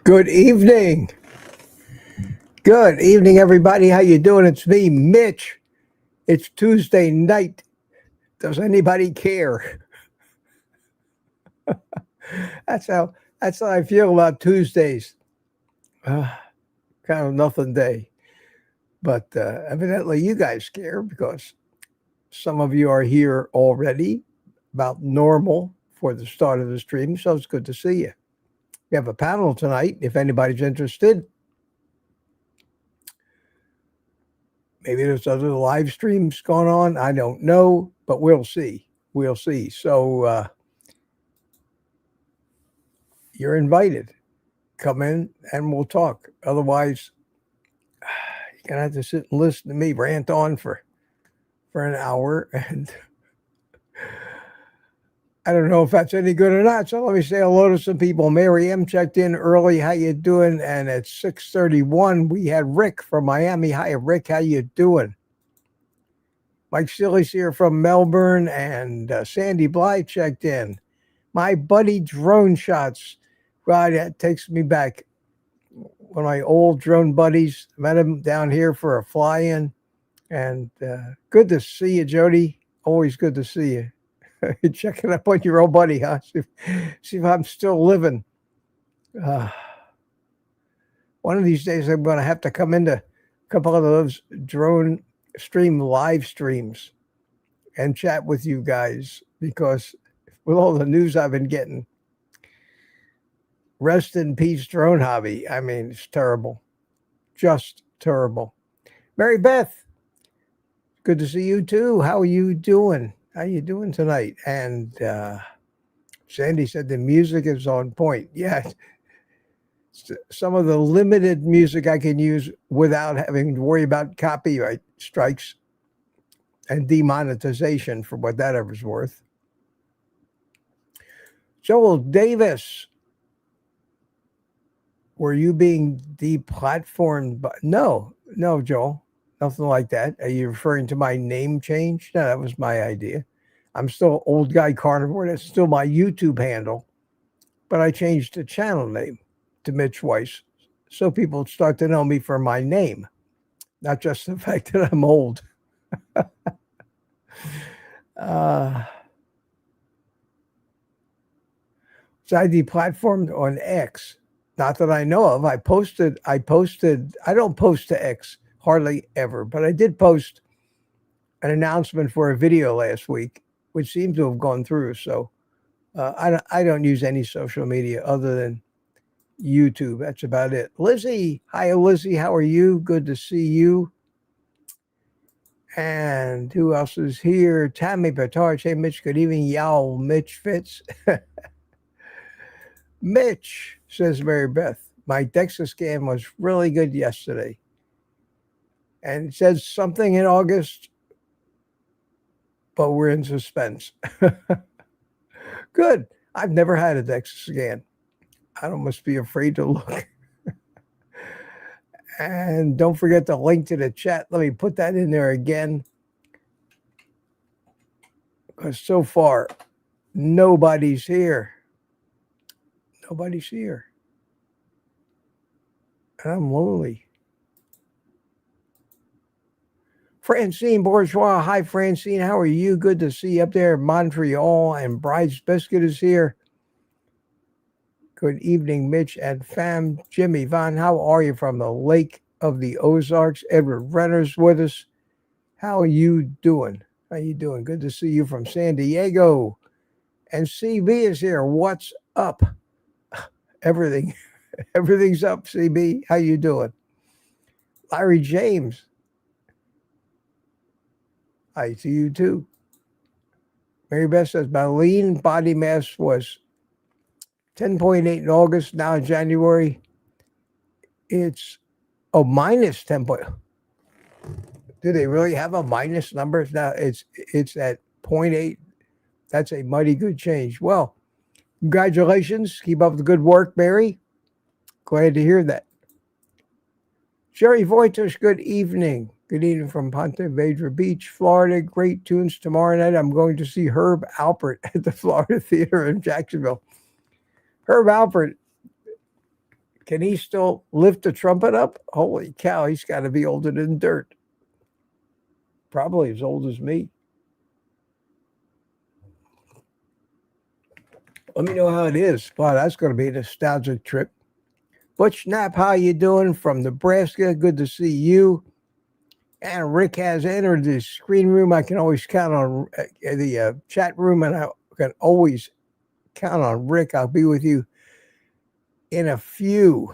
Good evening. Good evening, everybody. How you doing? It's me, Mitch. It's Tuesday night. Does anybody care? That's how I feel about Tuesdays. Kind of nothing day. But evidently you guys care because some of you are here already about normal for the start of the stream. So it's good to see you. We have a panel tonight if anybody's interested. Maybe there's other live streams going on. I don't know, but we'll see. We'll see. So you're invited. Come in and we'll talk. Otherwise, you're going to have to sit and listen to me rant on for an hour. And I don't know if that's any good or not. So let me say hello to some people. Mary M checked in early. How you doing? And at 6:31, we had Rick from Miami. Hi, Rick. How you doing? Mike Silly's here from Melbourne. And Sandy Bly checked in. My buddy Drone Shots. Right, that takes me back. One of my old drone buddies. Met him down here for a fly-in. And good to see you, Jody. Always good to see you. You're checking up on your old buddy, huh? See if I'm still living. One of these days, I'm going to have to come into a couple of those drone stream live streams and chat with you guys, because with all the news I've been getting, rest in peace, drone hobby. I mean, it's terrible. Just terrible. Mary Beth, good to see you too. How are you doing? How you doing tonight? And Sandy said the music is on point. Yeah, some of the limited music I can use without having to worry about copyright strikes and demonetization, for what that ever's worth. Joel Davis, were you being deplatformed? No, Joel. Nothing like that. Are you referring to my name change? No, that was my idea. I'm still Old Guy Carnivore. That's still my YouTube handle. But I changed the channel name to Mitch Weiss so people start to know me for my name, not just the fact that I'm old. So I deplatformed on X. Not that I know of. I posted. I don't post to X hardly ever, but I did post an announcement for a video last week, which seemed to have gone through. So I don't use any social media other than YouTube. That's about it. Lizzie, hi Lizzie, how are you? Good to see you. And who else is here? Tammy Batarch. Hey Mitch, good evening. Yow, Mitch Fitz. Mitch, says Mary Beth, my DEXA scan was really good yesterday. And it says something in August, but we're in suspense. Good. I've never had a DEXA scan. I don't must be afraid to look. And don't forget the link to the chat. Let me put that in there again. Because so far, nobody's here. Nobody's here. And I'm lonely. Francine Bourgeois. Hi, Francine. How are you? Good to see you up there in Montreal. And Bride's Biscuit is here. Good evening, Mitch and fam. Jimmy Von, how are you from the Lake of the Ozarks? Edward Renner's with us. How are you doing? How you doing? Good to see you from San Diego. And CB is here. What's up? Everything's up, CB. How you doing? Larry James. I see you too. Mary Beth says my lean body mass was 10.8 in August. Now in January, it's minus 10. Do they really have a minus number? Now it's at 0.8. That's a mighty good change. Well, congratulations. Keep up the good work, Mary. Glad to hear that. Jerry Voitos, good evening. Good evening from Ponte Vedra Beach, Florida. Great tunes tomorrow night. I'm going to see Herb Alpert at the Florida Theater in Jacksonville. Herb Alpert Can he still lift the trumpet up? Holy cow, he's got to be older than dirt. Probably as old as me. Let me know how it is. Wow, that's going to be a nostalgic trip. Butch Knapp, how you doing from Nebraska? Good to see you. And Rick has entered the screen room. I can always count on the chat room, and I can always count on Rick. I'll be with you in a few.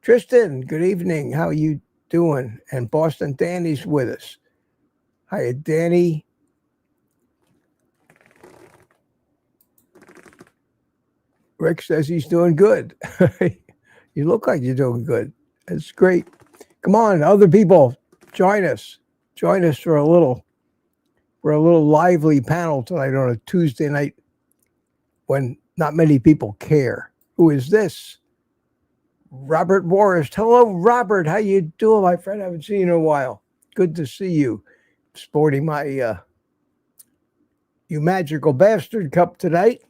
Tristan, good evening. How are you doing? And Boston Danny's with us. Hi, Danny. Rick says he's doing good. You look like you're doing good. That's great. Come on, other people, join us. Join us for a little lively panel tonight on a Tuesday night when not many people care. Who is this? Robert Morris. Hello, Robert. How you doing, my friend? I haven't seen you in a while. Good to see you. Sporting my You Magical Bastard cup tonight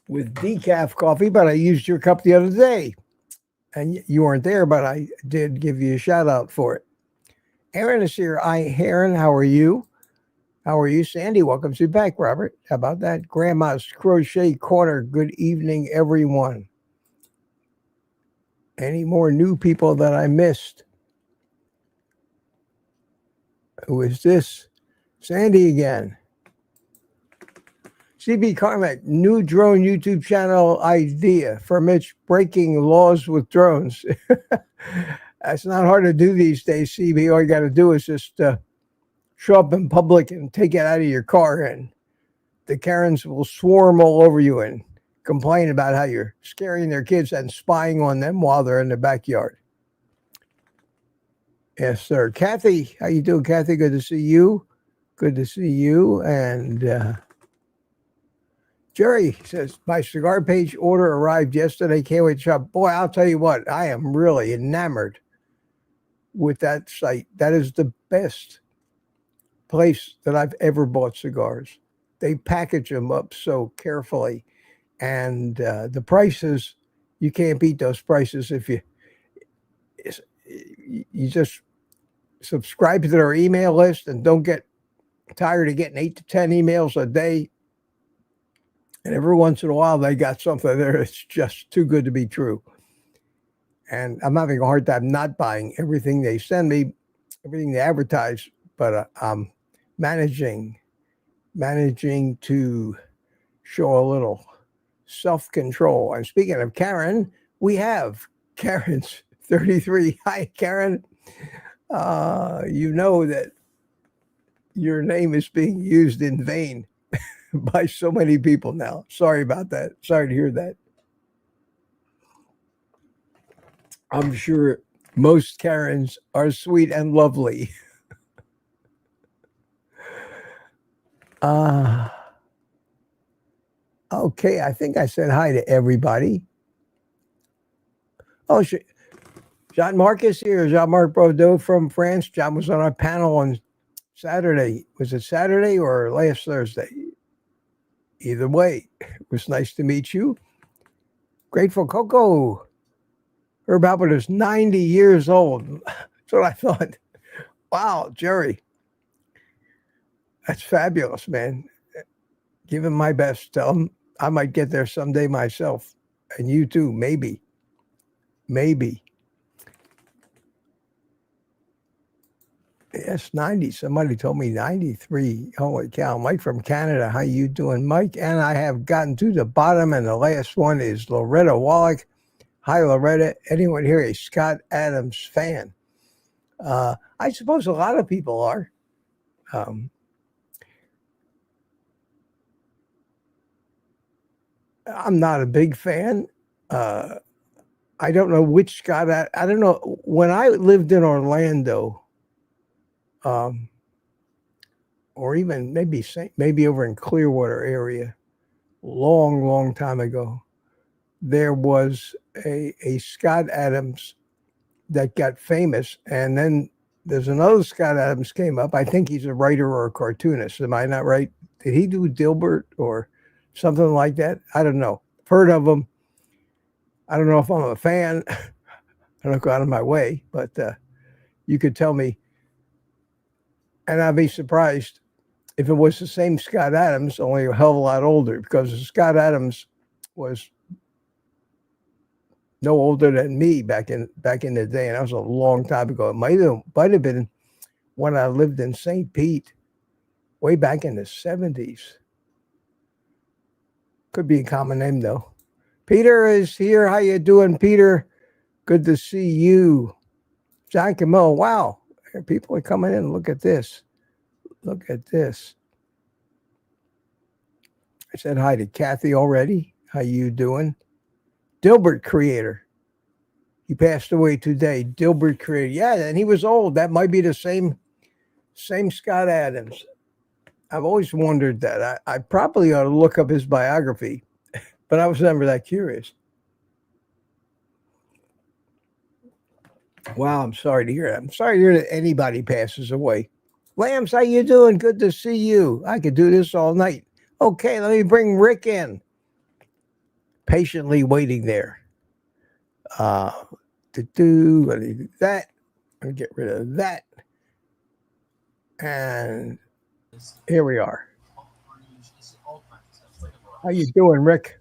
with decaf coffee, but I used your cup the other day. And you weren't there, but I did give you a shout out for it. Aaron is here. Aaron, how are you? How are you? Sandy, welcome to you back, Robert. How about that? Grandma's Crochet Corner. Good evening, everyone. Any more new people that I missed? Who is this? Sandy again. CB Carmack, new drone YouTube channel idea for Mitch, breaking laws with drones. That's not hard to do these days, CB. All you got to do is just show up in public and take it out of your car, and the Karens will swarm all over you and complain about how you're scaring their kids and spying on them while they're in the backyard. Yes, sir. Kathy, how you doing, Kathy? Good to see you. Good to see you. And Jerry says, my cigar page order arrived yesterday. Can't wait to shop. Boy, I'll tell you what, I am really enamored with that site. That is the best place that I've ever bought cigars. They package them up so carefully. And the prices, you can't beat those prices if you just subscribe to their email list and don't get tired of getting 8 to 10 emails a day. And every once in a while, they got something there that's just too good to be true. And I'm having a hard time not buying everything they send me, everything they advertise, but I'm managing to show a little self-control. And speaking of Karen, we have Karen's 33. Hi, Karen. You know that your name is being used in vain by so many people now. Sorry about that. Sorry to hear that. I'm sure most Karens are sweet and lovely. Okay, I said hi to everybody. Oh, Jean-Marc is here. Jean-Marc Bordeaux from France. John was on our panel on Saturday. Was it Saturday or last Thursday? Either way, it was nice to meet you. Grateful Coco. Herb Alpert is 90 years old. That's what I thought. Wow, Jerry. That's fabulous, man. Give him my best. Tell him I might get there someday myself. And you too, maybe. Maybe. Yes, 90. Somebody told me 93. Holy cow. Mike from Canada. How you doing, Mike? And I have gotten to the bottom, and the last one is Loretta Wallach. Hi, Loretta. Anyone here a Scott Adams fan? I suppose a lot of people are. I'm not a big fan. I don't know which Scott. I don't know. When I lived in Orlando, or even maybe over in Clearwater area, long time ago, there was a Scott Adams that got famous, and then there's another Scott Adams came up. I think he's a writer or a cartoonist. Am I not right? Did he do Dilbert or something like that. I don't know. Heard of them. I don't know if I'm a fan. I don't go out of my way, but you could tell me, and I'd be surprised if it was the same Scott Adams, only a hell of a lot older, because Scott Adams was no older than me back in the day, and that was a long time ago. It might have been when I lived in St. Pete, way back in the 70s. Could be a common name though. Peter is here. How you doing, Peter? Good to see you. John Camille. Wow, people are coming in. Look at this. Look at this. I said hi to Kathy already. How you doing? Dilbert Creator. He passed away today. Dilbert Creator. Yeah, and he was old. That might be the same Scott Adams. I've always wondered that. I probably ought to look up his biography, but I was never that curious. Wow, I'm sorry to hear that. I'm sorry to hear that anybody passes away. Lambs, how you doing? Good to see you. I could do this all night. Okay, let me bring Rick in. Patiently waiting there. Let me do that. Let me get rid of that. And here we are. How you doing, Rick?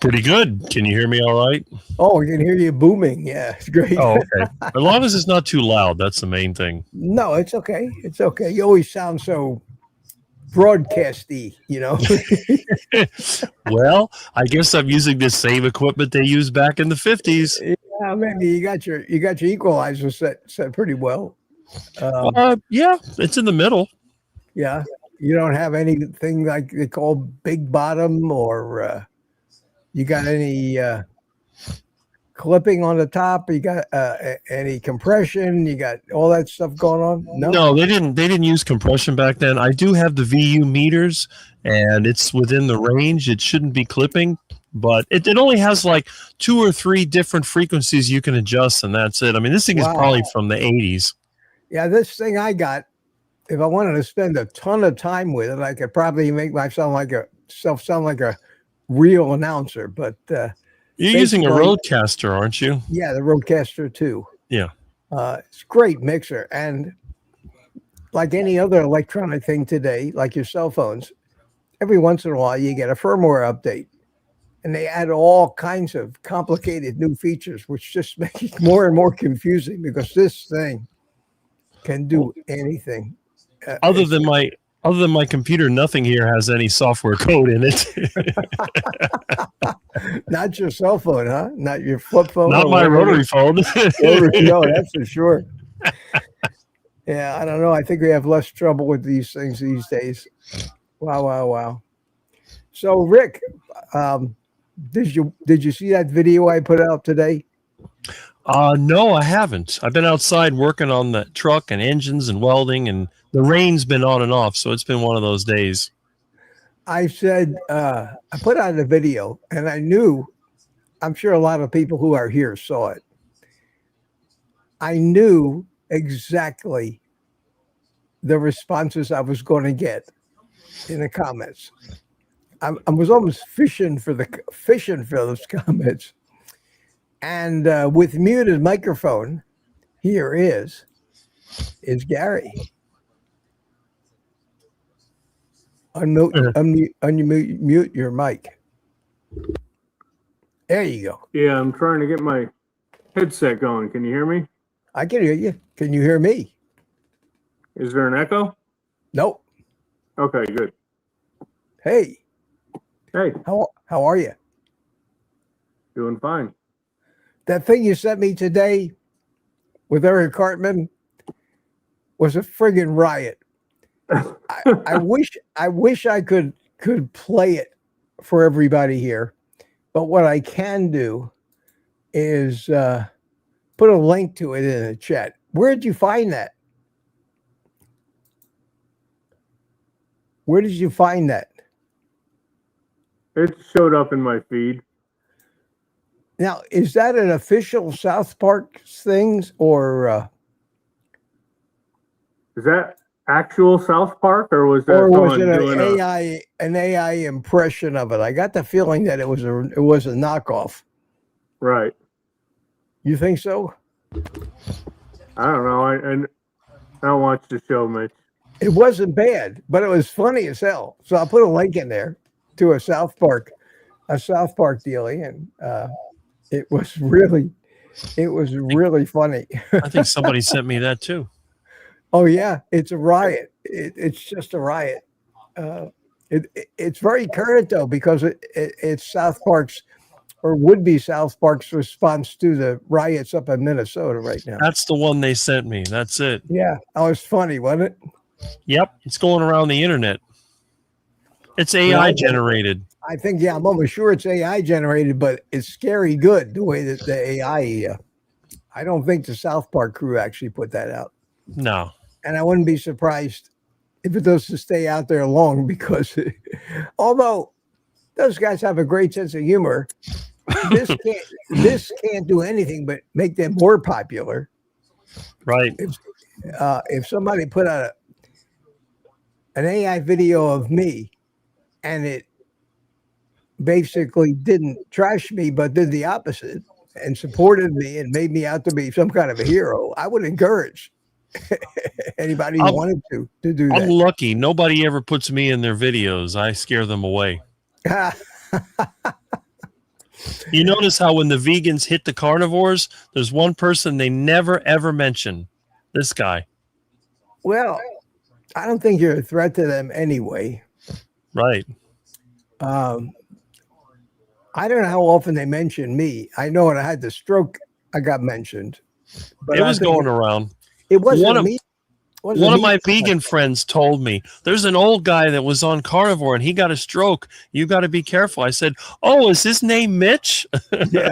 Pretty good. Can you hear me all right? Oh, I can hear you booming. Yeah, it's great. Oh, okay. As long as it's not too loud, that's the main thing. No, it's okay. It's okay. You always sound so broadcasty, you know. Well, I guess I'm using the same equipment they used back in the 50s. Yeah, maybe you got your equalizer set pretty well. Yeah, it's in the middle. Yeah, you don't have anything like they call big bottom, or you got any clipping on the top? You got any compression? You got all that stuff going on? No, they didn't use compression back then. I do have the VU meters, and it's within the range. It shouldn't be clipping, but it only has like 2 or 3 different frequencies you can adjust, and that's it. I mean, this thing is probably from the 80s. Yeah, this thing I got, if I wanted to spend a ton of time with it, I could probably make myself sound like a real announcer. But you're using a Rodecaster, aren't you? Yeah, the Rodecaster 2. Yeah. It's a great mixer. And like any other electronic thing today, like your cell phones, every once in a while you get a firmware update. And they add all kinds of complicated new features, which just make it more and more confusing, because this thing can do anything. Other than my computer, nothing here has any software code in it. Not your cell phone, huh? Not your flip phone? Not my rotary phone. No, that's for sure. Yeah, I don't know. I think we have less trouble with these things these days. Wow. So, Rick, did you see that video I put out today? No, I haven't. I've been outside working on the truck and engines and welding, and the rain's been on and off, so it's been one of those days. I said, I put out a video, and I'm sure a lot of people who are here saw it. I knew exactly the responses I was going to get in the comments. I was almost fishing for those comments. And with muted microphone, here is Gary. Unmute your mic. There you go. Yeah, I'm trying to get my headset going. Can you hear me? I can hear you. Can you hear me? Is there an echo? Nope. Okay, good. Hey. Hey. How are you? Doing fine. That thing you sent me today with Eric Cartman was a friggin' riot. I wish I could play it for everybody here, but what I can do is put a link to it in the chat. Where did you find that? Where did you find that? It showed up in my feed. Now, is that an official South Park things, or Is that actual South Park, or was that Or was someone it doing an AI impression of it? I got the feeling that it was a knockoff. right? You think so? I don't know. I don't watch the show, Mitch. It wasn't bad, but it was funny as hell. So I'll put a link in there to a South Park dealie, and it was really funny. I think somebody sent me that too. Oh yeah, it's a riot. It's just a riot. It's very current though, because it's South Park's, or would be South Park's, response to the riots up in Minnesota right now. That's the one they sent me. That's it. Yeah, that was funny, wasn't it? Yep, it's going around the internet. It's AI generated. I think, yeah, I'm almost sure it's AI generated, but it's scary good the way that the AI. I don't think the South Park crew actually put that out. No. And I wouldn't be surprised if it doesn't stay out there long, because although those guys have a great sense of humor, this can't do anything but make them more popular. Right. If somebody put out an AI video of me and it basically didn't trash me but did the opposite and supported me and made me out to be some kind of a hero, I would encourage anybody who wanted to do that. I'm lucky. Nobody ever puts me in their videos. I scare them away. You notice how when the vegans hit the carnivores, there's one person they never, ever mention. This guy. Well, I don't think you're a threat to them anyway. Right. I don't know how often they mention me. I know when I had the stroke, I got mentioned. But It was going around. It wasn't me. One of my vegan friends told me there's an old guy that was on carnivore and he got a stroke. You got to be careful. I said, "Oh, is his name Mitch?" Yeah.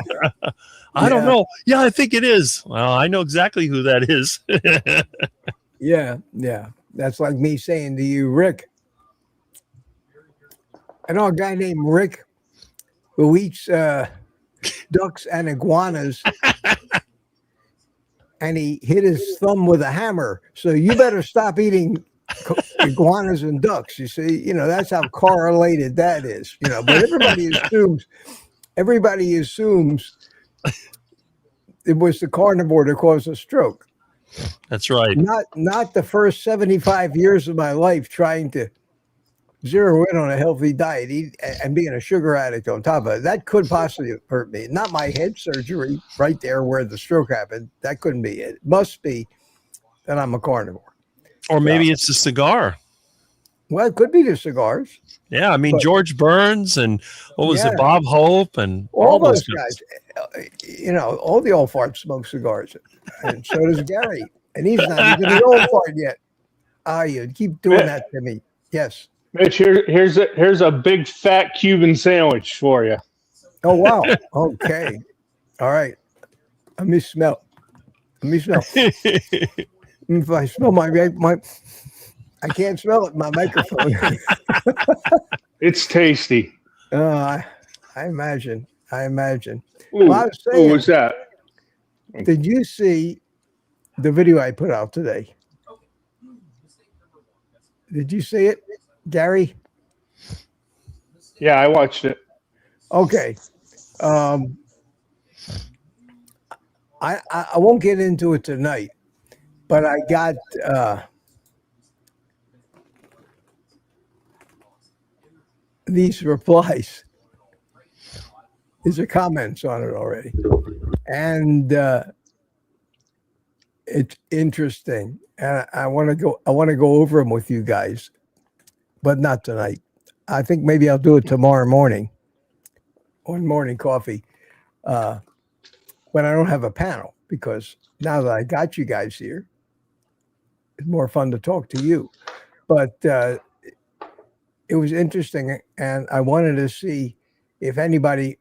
I don't know. Yeah, I think it is. Well, I know exactly who that is. Yeah. That's like me saying to you, Rick. I know a guy named Rick who eats ducks and iguanas. And he hit his thumb with a hammer. So you better stop eating iguanas and ducks. You see, that's how correlated that is. But everybody assumes it was the carnivore that caused a stroke. That's right. Not the first 75 years of my life trying to zero in on a healthy diet, and being a sugar addict on top of it. That could possibly hurt me. Not my head surgery right there where the stroke happened. That couldn't be it. It must be that I'm a carnivore. Or maybe it's the cigar. Well, it could be the cigars. Yeah, I mean, George Burns and what was it, Bob Hope and all those guys. All the old farts smoke cigars. And so does Gary. And he's not even the old fart yet. You keep doing that to me. Yes. Mitch, here's a big fat Cuban sandwich for you. Oh wow! Okay, all right. Let me smell. If I smell my, I can't smell it in my microphone. It's tasty. I imagine. Ooh, Well, I was saying, what was that? did you see the video I put out today? Did you see it, Gary? Yeah, I watched it. Okay. I won't get into it tonight, but I got these replies. These are comments on it already, and it's interesting. And I want to go over them with you guys, but not tonight. I think maybe I'll do it tomorrow morning on morning coffee. When I don't have a panel, because now that I got you guys here, it's more fun to talk to you. But it was interesting, and I wanted to see if anybody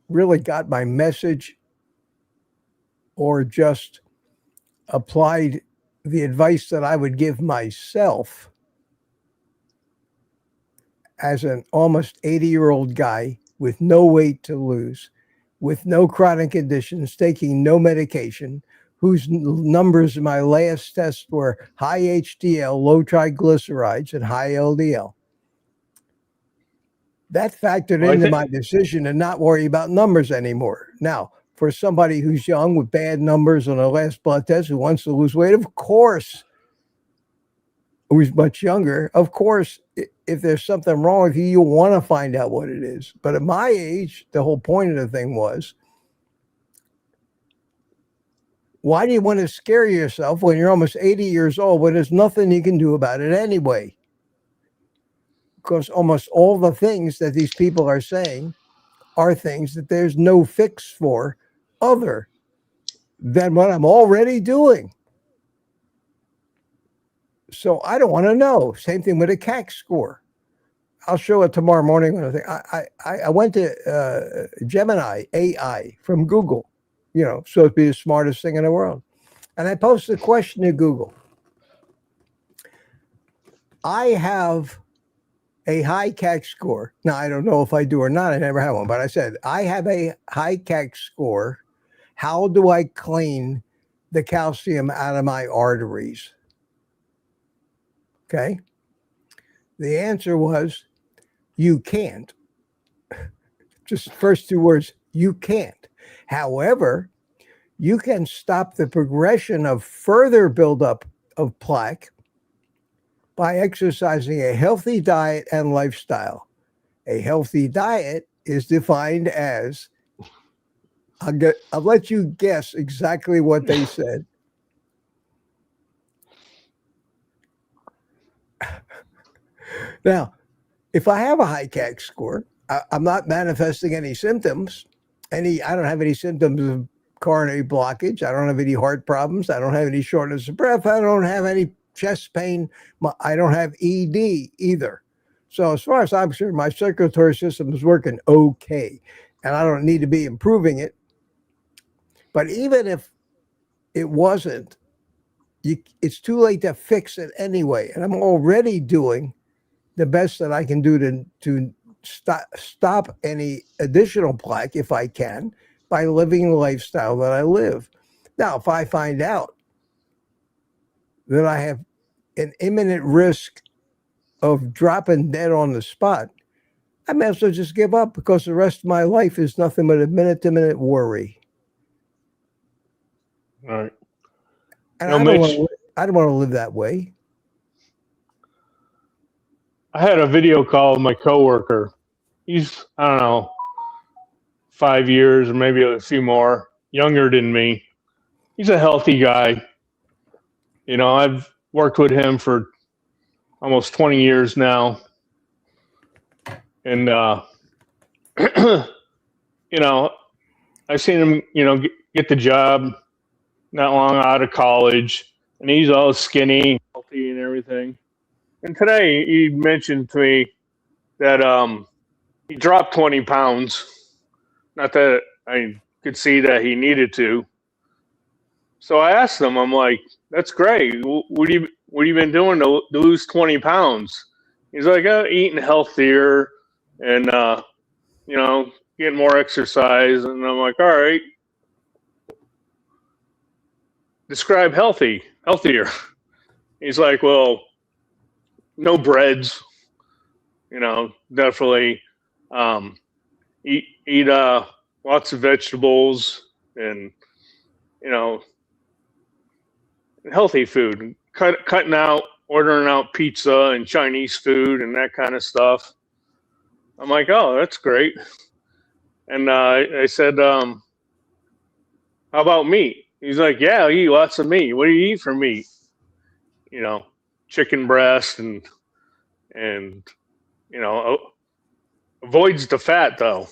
really got my message or just applied the advice that I would give myself as an almost 80-year-old guy with no weight to lose, with no chronic conditions, taking no medication, whose numbers in my last test were high HDL, low triglycerides, and high LDL. That factored Well, I into think- my decision to not worry about numbers anymore. Now, for somebody who's young with bad numbers on a last blood test who wants to lose weight, of course, who's much younger, of course, if there's something wrong with you, you'll want to find out what it is. But at my age, the whole point of the thing was, why do you want to scare yourself when you're almost 80 years old when there's nothing you can do about it anyway? Because almost all the things that these people are saying are things that there's no fix for other than what I'm already doing. So I don't want to know. Same thing with a CAC score. I'll show it tomorrow morning when I went to Gemini AI from Google, you know, so it'd be the smartest thing in the world. And I posted a question to Google. I have a high CAC score. Now, I don't know if I do or not. I never had one, but I said, I have a high CAC score. How do I clean the calcium out of my arteries? Okay. The answer was, you can't. Just first two words, you can't. However, you can stop the progression of further buildup of plaque by exercising a healthy diet and lifestyle. A healthy diet is defined as, I'll let you guess exactly what they said. Now, if I have a high CAC score, I'm not manifesting any symptoms. I don't have any symptoms of coronary blockage. I don't have any heart problems. I don't have any shortness of breath. I don't have any chest pain. I don't have ED either. So as far as I'm concerned, my circulatory system is working okay, and I don't need to be improving it. But even if it wasn't, it's too late to fix it anyway. And I'm already doing the best that I can do to stop any additional plaque, if I can, by living the lifestyle that I live. Now, if I find out that I have an imminent risk of dropping dead on the spot, I may as well just give up, because the rest of my life is nothing but a minute-to-minute worry. All right. And No, I don't Mitch, want to live that way. I had a video call with my coworker. He's, I don't know, 5 years or maybe a few more younger than me. He's a healthy guy. You know, I've worked with him for almost 20 years now. And, you know, I've seen him, you know, get the job not long out of college. And he's all skinny, healthy and everything. And today he mentioned to me that he dropped 20 pounds. Not that I could see that he needed to. So I asked him, I'm like, that's great. What have you been doing to lose 20 pounds? He's like, eating healthier and, you know, getting more exercise. And I'm like, all right, describe healthier. He's like, well, no breads, you know, definitely eat lots of vegetables and, you know, healthy food. Cutting out, ordering out pizza and Chinese food and that kind of stuff. I'm like, oh, that's great. And I said, how about meat? He's like, yeah, I eat lots of meat. What do you eat for meat? You know, chicken breast and you know, avoids the fat though.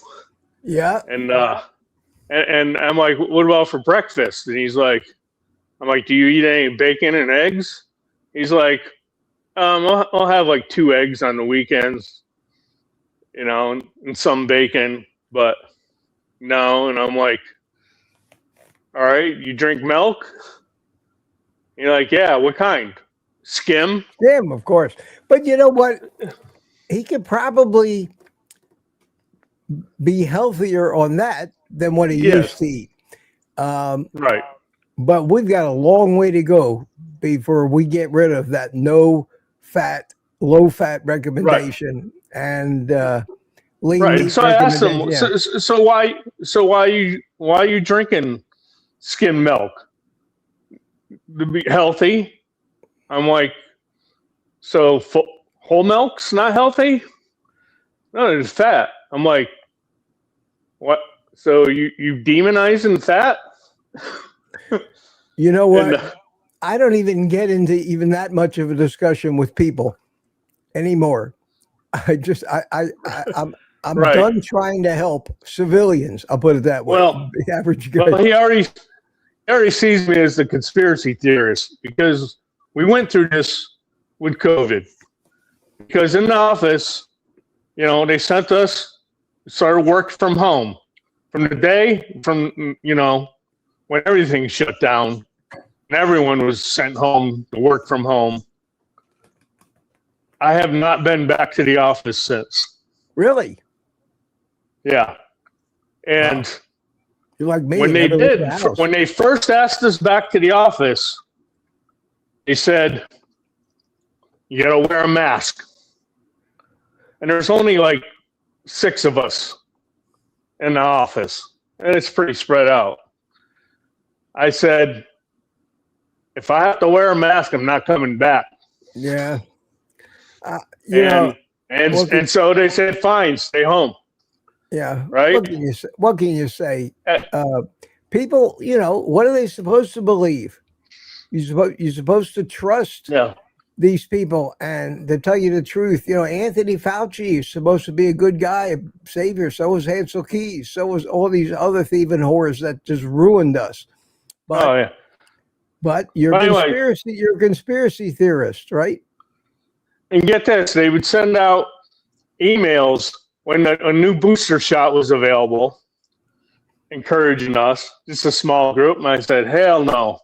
Yeah. And I'm like, what about for breakfast? And he's like, I'm like, do you eat any bacon and eggs? He's like, I'll have like 2 eggs on the weekends, you know, and some bacon, but no. And I'm like, all right, you drink milk? You're like, yeah, what kind? Skim? Him, of course. But you know what? He could probably be healthier on that than what he Yes. used to eat. Right. but we've got a long way to go before we get rid of that no fat, low fat recommendation and lean Right. meat So I asked recommendation. him, Yeah. so why are you drinking skim milk to be healthy? I'm like, so whole milk's not healthy? No, it's fat. I'm like, what? So you demonizing fat? You know what? And, I don't even get into even that much of a discussion with people anymore. I'm Right. done trying to help civilians. I'll put it that way. Well, The average guy. Well, he already sees me as the conspiracy theorist because we went through this with COVID. Because in the office, you know, they sent us started work from home from the day from when everything shut down and everyone was sent home to work from home. I have not been back to the office since. Really? Yeah, and. Wow. You're like me. When they first asked us back to the office, they said, you got to wear a mask. And there's only like 6 of us in the office, and it's pretty spread out. I said, if I have to wear a mask, I'm not coming back. Yeah. And so they said, fine, stay home. Yeah. Right. What can you say? People, what are they supposed to believe? You're supposed to trust these people and to tell you the truth. Anthony Fauci is supposed to be a good guy, a savior. So was Hansel Keys. So was all these other thieving whores that just ruined us. But, But you're a conspiracy theorist, right? And get this, they would send out emails when a new booster shot was available, encouraging us, just a small group. And I said, hell no.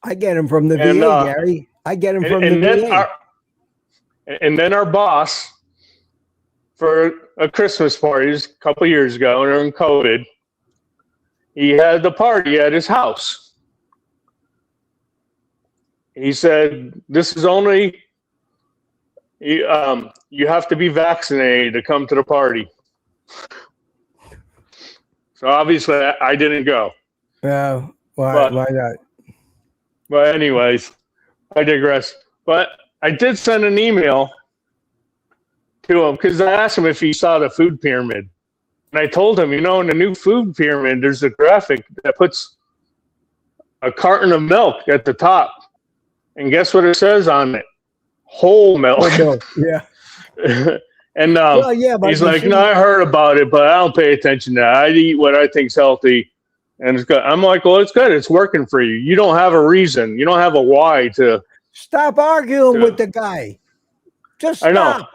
I get them from the VA, Gary. I get them from the VA. And then our boss, for a Christmas party a couple of years ago during COVID, he had the party at his house. He said, this is only... you have to be vaccinated to come to the party. So obviously I didn't go. Why not? But anyways, I digress. But I did send an email to him because I asked him if he saw the food pyramid. And I told him, in the new food pyramid, there's a graphic that puts a carton of milk at the top. And guess what it says on it? Whole milk. Yeah. And but he's like, no, I heard about it, but I don't pay attention to that. I eat what I think's healthy, and it's good. I'm like, well, it's good. It's working for you. You don't have a reason. You don't have a why to stop arguing with the guy. Just stop. I know.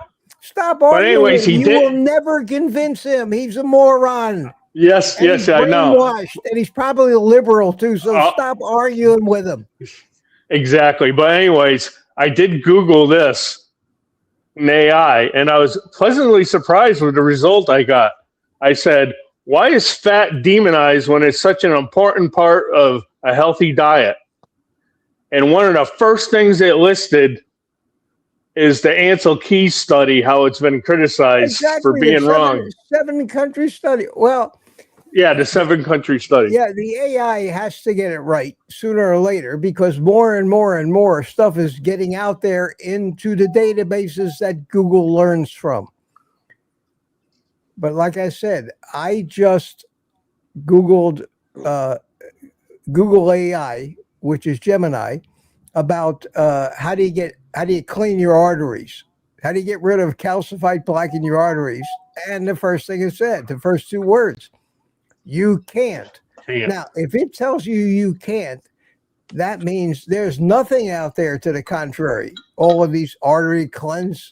Stop arguing. But anyways, you will never convince him. He's a moron. Yes, I know. And he's probably a liberal too. So stop arguing with him. Exactly. But anyways, I did Google this in AI, and I was pleasantly surprised with the result I got. I said, why is fat demonized when it's such an important part of a healthy diet? And one of the first things it listed is the Ansel Keys study, how it's been criticized for being wrong. 7-country study. Well, yeah, the 7-country study. Yeah, the AI has to get it right sooner or later because more and more and more stuff is getting out there into the databases that Google learns from. But like I said, I just Googled Google AI, which is Gemini, about how do you clean your arteries? How do you get rid of calcified plaque in your arteries? And the first thing it said, the first 2 words, you can't. Now, if it tells you can't, that means there's nothing out there to the contrary. All of these artery cleanse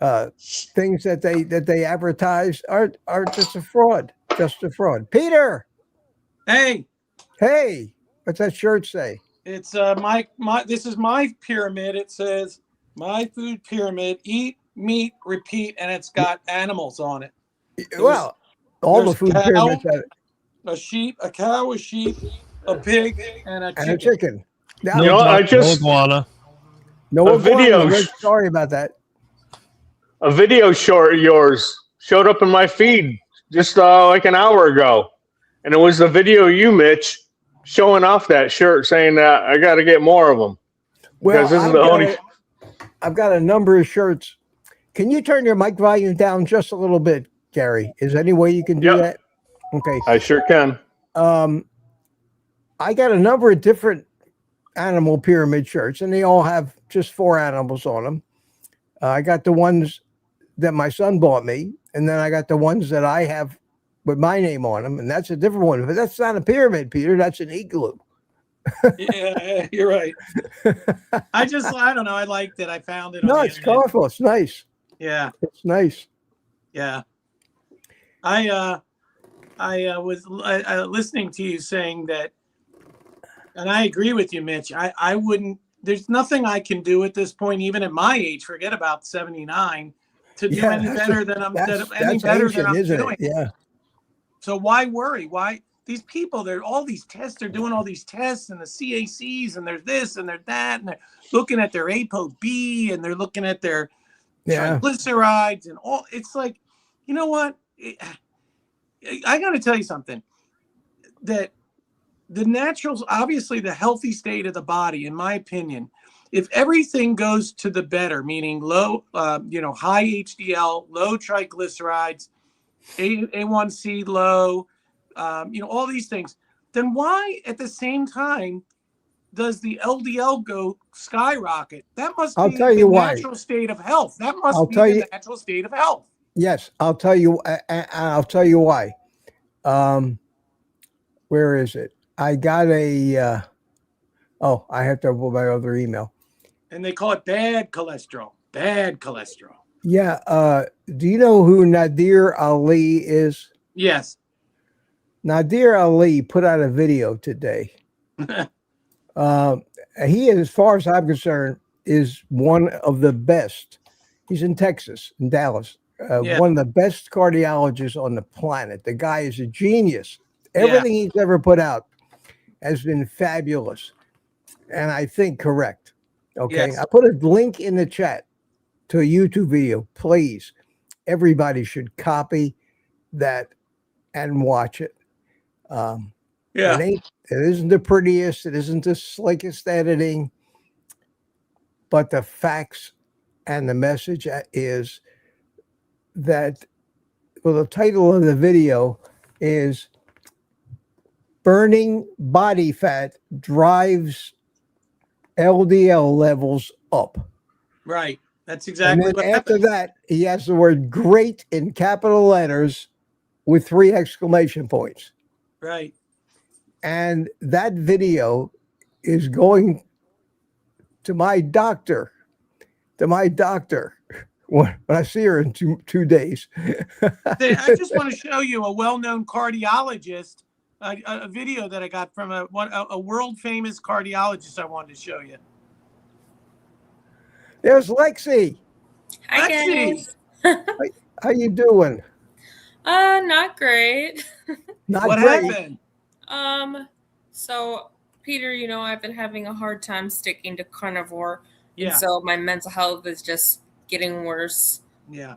things that they advertise are just a fraud. Just a fraud. Peter. Hey. What's that shirt say? It's this is my pyramid. It says my food pyramid, eat, meat, repeat, and it's got animals on it. All the food pyramids have it. A sheep, a cow, a sheep, a pig, and a And a chicken. chicken. Now, No, You know, I no just iguana. no a iguana, video Rick. sh- Sorry about that. a video short of yours showed up in my feed just like an hour ago, and it was the video of you, Mitch, showing off that shirt, saying that I got to get more of them Well, because this is the only. I've got a number of shirts. Can you turn your mic volume down just a little bit, Gary? Is there any way you can do Yep, that? Okay. I sure can. I got a number of different animal pyramid shirts, and they all have just 4 animals on them. I got the ones that my son bought me, and then I got the ones that I have with my name on them, and that's a different one. But that's not a pyramid, Peter. That's an igloo. Yeah, you're right. I don't know. I liked it. I found it. No, on the it's internet. colorful. It's nice. Yeah, It's nice. yeah. I was listening to you saying that, and I agree with you, Mitch. I wouldn't. There's nothing I can do at this point, even at my age. Forget about 79, to do any better than I'm That's doing. isn't it? Yeah. So why worry? Why these people? They're all these tests. They're doing all these tests and the CACs, and there's this and there's that, and they're looking at their ApoB, and they're looking at their triglycerides and all. It's like, you know what? I got to tell you something. That the natural, obviously the healthy state of the body, in my opinion, if everything goes to the better, meaning low, high HDL, low triglycerides, A1C low, all these things, then why at the same time does the LDL go skyrocket? That must be the natural state of health. That must be the natural state of health. Yes, I'll tell you. I'll tell you why. Where is it? I got a. I have to open my other email. And they call it bad cholesterol. Bad cholesterol. Yeah. Do you know who Nadir Ali is? Yes. Nadir Ali put out a video today. He, as far as I'm concerned, is one of the best. He's in Texas, in Dallas. One of the best cardiologists on the planet. The guy is a genius. Everything he's ever put out has been fabulous, and I think correct. Okay. Yes. I put a link in the chat to a YouTube video. Please, everybody should copy that and watch it. It isn't the prettiest, it isn't the slickest editing, but the facts and the message is that, well, the title of the video is Burning Body Fat Drives LDL Levels Up. Right. That's exactly and what then after happens. that, he has the word great in capital letters with 3 exclamation points. Right. And that video is going to my doctor, when I see her in two days. I just want to show you a well-known cardiologist, a video that I got from a world-famous cardiologist I wanted to show you. There's Lexi. Hi, Lexi. guys. How you doing? Not great. Not What great. happened? So Peter, I've been having a hard time sticking to carnivore. Yeah. And so my mental health is just getting worse. Yeah.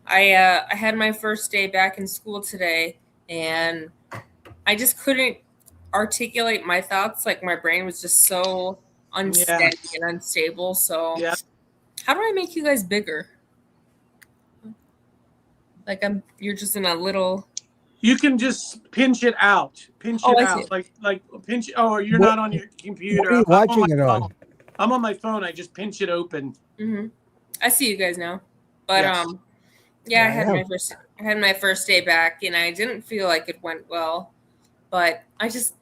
I had my first day back in school today, and I just couldn't articulate my thoughts. Like, my brain was just so unsteady and unstable. So how do I make you guys bigger? Like, you're just in a little. You can just pinch it out. Pinch it out. Like pinch. Oh, you're not on your computer. What are you watching it on? I'm on my phone. I just pinch it open. Mm-hmm. I see you guys now. But I had my first day back, and I didn't feel like it went well. But I was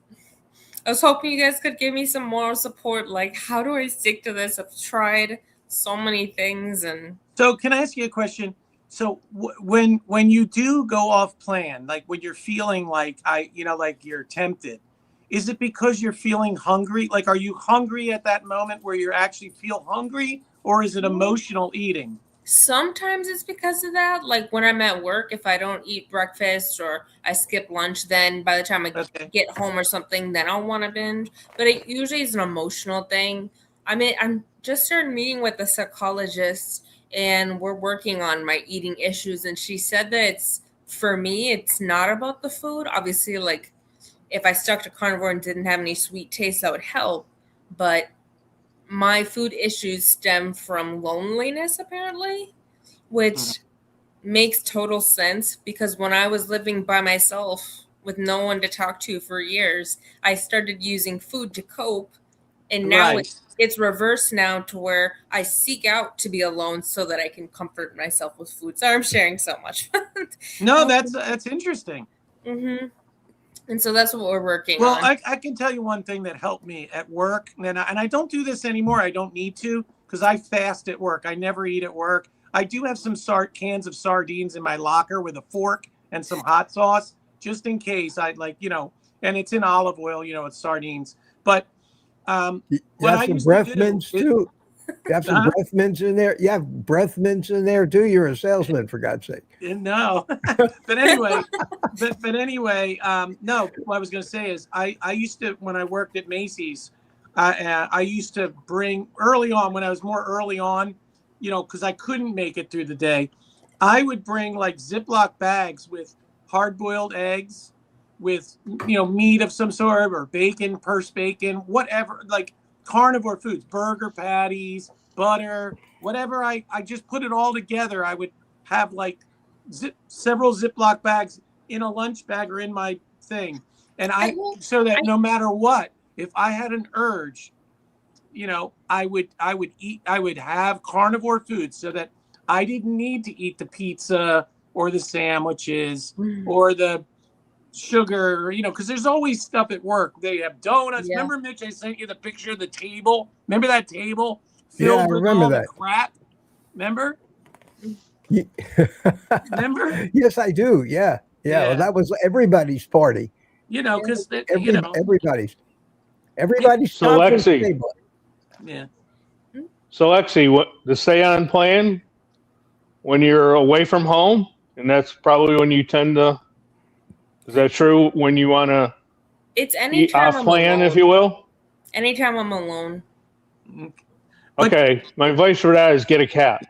hoping you guys could give me some moral support. Like, how do I stick to this? I've tried so many things. And so, can I ask you a question? So when you do go off plan, like when you're feeling like like you're tempted, is it because you're feeling hungry? Like, are you hungry at that moment where you actually feel hungry, or is it emotional eating? Sometimes it's because of that. Like when I'm at work, if I don't eat breakfast or I skip lunch, then by the time I get home or something, then I'll want to binge. But it usually is an emotional thing. I mean, I'm just started meeting with a psychologist, and we're working on my eating issues. And she said that for me, it's not about the food. Obviously, like if I stuck to carnivore and didn't have any sweet taste, that would help. But my food issues stem from loneliness, apparently, which makes total sense because when I was living by myself with no one to talk to for years, I started using food to cope. And now it's reversed now to where I seek out to be alone so that I can comfort myself with food. Sorry, I'm sharing so much. No, that's interesting. Mm-hmm. And so that's what we're working on. Well, I can tell you one thing that helped me at work, and I don't do this anymore. I don't need to because I fast at work. I never eat at work. I do have some cans of sardines in my locker with a fork and some hot sauce just in case. I'd like, and it's in olive oil, it's sardines. But you have some breath mints too. You have some breath mints in there. You have breath mints in there too. You're a salesman, for God's sake. No, but anyway, no. What I was going to say is, I used to, when I worked at Macy's, I used to bring early on when I was more early on, because I couldn't make it through the day. I would bring like Ziploc bags with hard-boiled eggs, with meat of some sort or bacon, purse bacon, whatever, like carnivore foods, burger patties, butter, whatever. I just put it all together. I would have like several Ziploc bags in a lunch bag or in my thing. And so that no matter what, if I had an urge, I would have carnivore foods so that I didn't need to eat the pizza or the sandwiches or the sugar, because there's always stuff at work. They have donuts. Yeah. Remember, Mitch, I sent you the picture of the table. Remember that table filled with all the crap? Remember? Remember? Yes, I do. Yeah. Well, that was everybody's party. Because everybody's so Lexi. Table. Yeah. So Lexi, what to stay on plan when you're away from home, and that's probably when you tend to. Is that true when you want to it's anytime off plan, if you will? Anytime I'm alone. Okay. My advice for that is get a cat.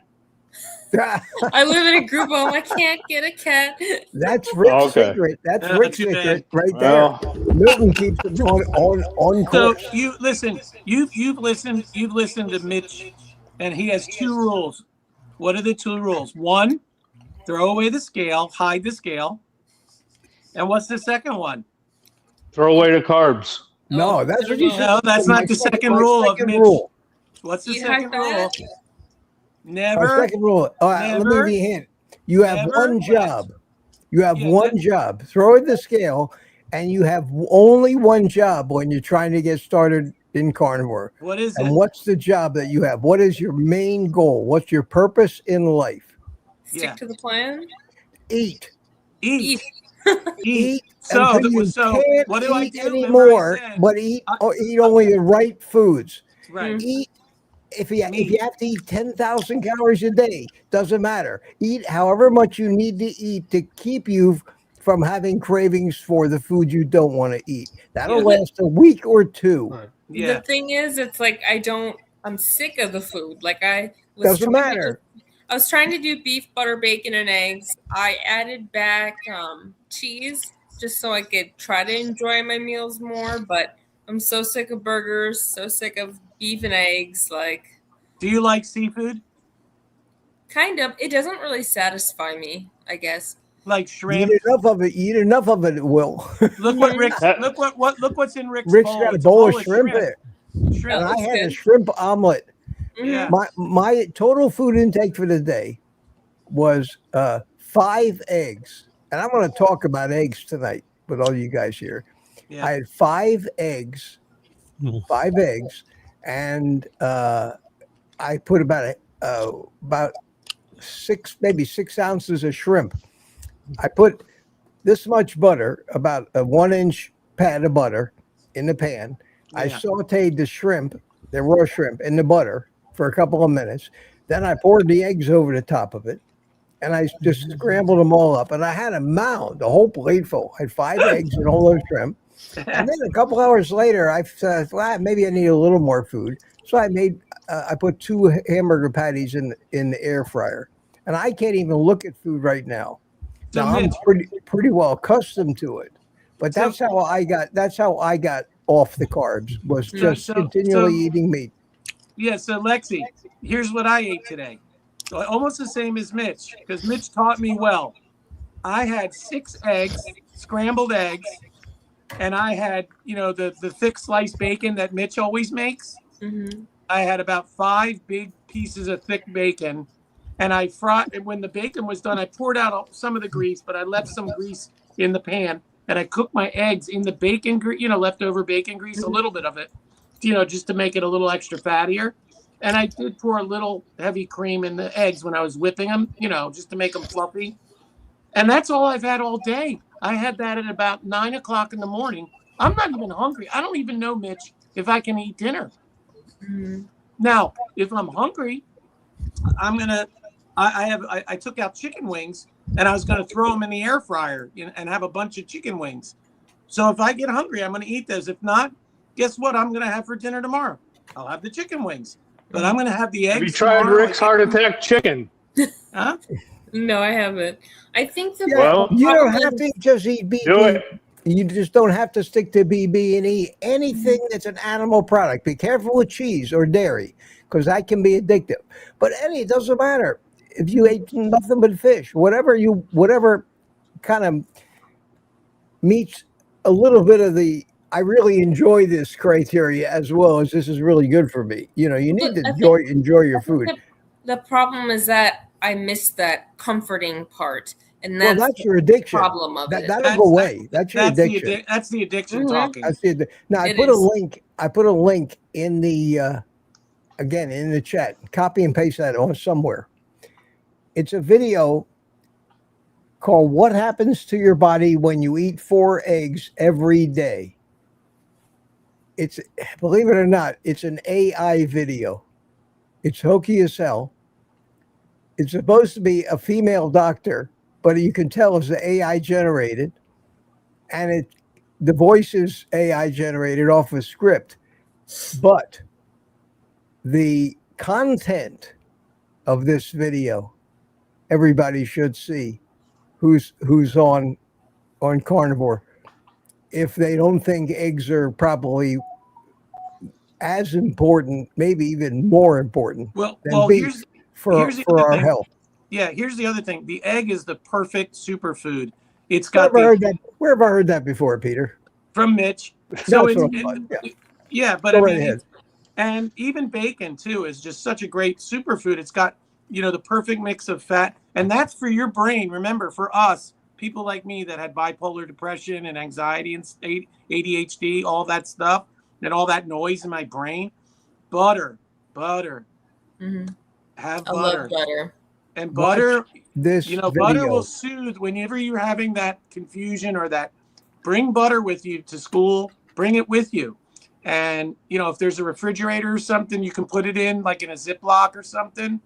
I live in a group home. I can't get a cat. That's Rick's secret. That's Rick's secret right there. Milton keeps it on course. So you listen, you've listened to Mitch, and he has 2 rules. What are the 2 rules? 1, throw away the scale, hide the scale. And what's the second one? Throw away the carbs. No, that's what you said. No, that's not the second rule of Mitch. What's the second rule? Never. Our second rule. Let me give you a hint. You have one job. You have one job. Throw in the scale, and you have only one job when you're trying to get started in carnivore. What is it? And what's the job that you have? What is your main goal? What's your purpose in life? Stick to the plan. Eat. Eat. So what do I do anymore? But eat only the right foods. Right. Eat. If you have to eat 10,000 calories a day, doesn't matter. Eat however much you need to eat to keep you from having cravings for the food you don't want to eat. That'll last a week or 2. Right. Yeah. The thing is, it's like I'm sick of the food. Like I was trying to do beef, butter, bacon, and eggs. I added back cheese just so I could try to enjoy my meals more. But I'm so sick of burgers, so sick of beef and eggs. Like, do you like seafood? Kind of. It doesn't really satisfy me, I guess. Like shrimp. Eat enough of it, it will. Look what Rick's. Look what's in Rick's bowl. Rick's got a bowl of shrimp there. Shrimp. And I had a shrimp omelet. Yeah. My total food intake for the day was 5 eggs. And I'm going to talk about eggs tonight with all you guys here. Yeah. I had 5 eggs. 5 eggs. And I put about 6 ounces of shrimp. I put this much butter, about a 1-inch pad of butter in the pan. Yeah. I sauteed the shrimp, the raw shrimp, in the butter for a couple of minutes. Then I poured the eggs over the top of it, and I just scrambled them all up. And I had a mound, a whole plate full. I had 5 eggs and all those shrimp. And then a couple hours later, I said, well, maybe I need a little more food. So I put 2 hamburger patties in the air fryer. And I can't even look at food right now. So Now, I'm Mitch, pretty well accustomed to it. But that's how I got off the carbs, was just continually eating meat. Yeah, so Lexi, here's what I ate today. So almost the same as Mitch, because Mitch taught me well. I had 6 eggs, scrambled eggs, and I had, the thick sliced bacon that Mitch always makes. Mm-hmm. I had about 5 big pieces of thick bacon, and I fried. And when the bacon was done, I poured out some of the grease, but I left some grease in the pan, and I cooked my eggs in the bacon grease, leftover bacon grease, a little bit of it, just to make it a little extra fattier. And I did pour a little heavy cream in the eggs when I was whipping them, just to make them fluffy. And that's all I've had all day. I had that at about 9 o'clock in the morning. I'm not even hungry. I don't even know, Mitch, if I can eat dinner. Mm-hmm. Now, if I'm hungry, I took out chicken wings, and I was going to throw them in the air fryer and have a bunch of chicken wings. So if I get hungry, I'm going to eat those. If not, guess what I'm going to have for dinner tomorrow? I'll have the chicken wings, but I'm going to have the eggs. Have you tried tomorrow. Rick's Heart Attack Chicken? Huh? No, I haven't. I think the Well, You don't have to just eat BB. Do it. You just don't have to stick to BB and eat anything that's an animal product. Be careful with cheese or dairy, because that can be addictive. But it doesn't matter. If you ate nothing but fish, whatever kind of meets a little bit of the, I really enjoy this criteria, as well as this is really good for me. You need to enjoy your food. The problem is that I missed that comforting part, and that's your addiction. Problem of it. That'll go away. That's your addiction. That's the addiction Mm-hmm. talking. Now I put a link in the again in the chat. Copy and paste that on somewhere. It's a video called "What Happens to Your Body When You Eat 4 Eggs Every Day." It's, believe it or not, it's an AI video. It's hokey as hell. It's supposed to be a female doctor, but you can tell it's AI generated, and the voice is AI generated off a script. But the content of this video, everybody should see who's on carnivore. If they don't think eggs are probably as important, maybe even more important than beef for our health. Yeah, here's the other thing. The egg is the perfect superfood. It's got Where have I heard that before, Peter? From Mitch. So but Go right ahead. And even bacon too is just such a great superfood. It's got, the perfect mix of fat, and that's for your brain. Remember, for us, people like me that had bipolar depression and anxiety and ADHD, all that stuff, and all that noise in my brain, butter. Mm-hmm. Have I butter. love butter. And butter, video. Butter will soothe whenever you're having that confusion or that. Bring butter with you to school. Bring it with you. And, if there's a refrigerator or something, you can put it in, like in a Ziploc or something.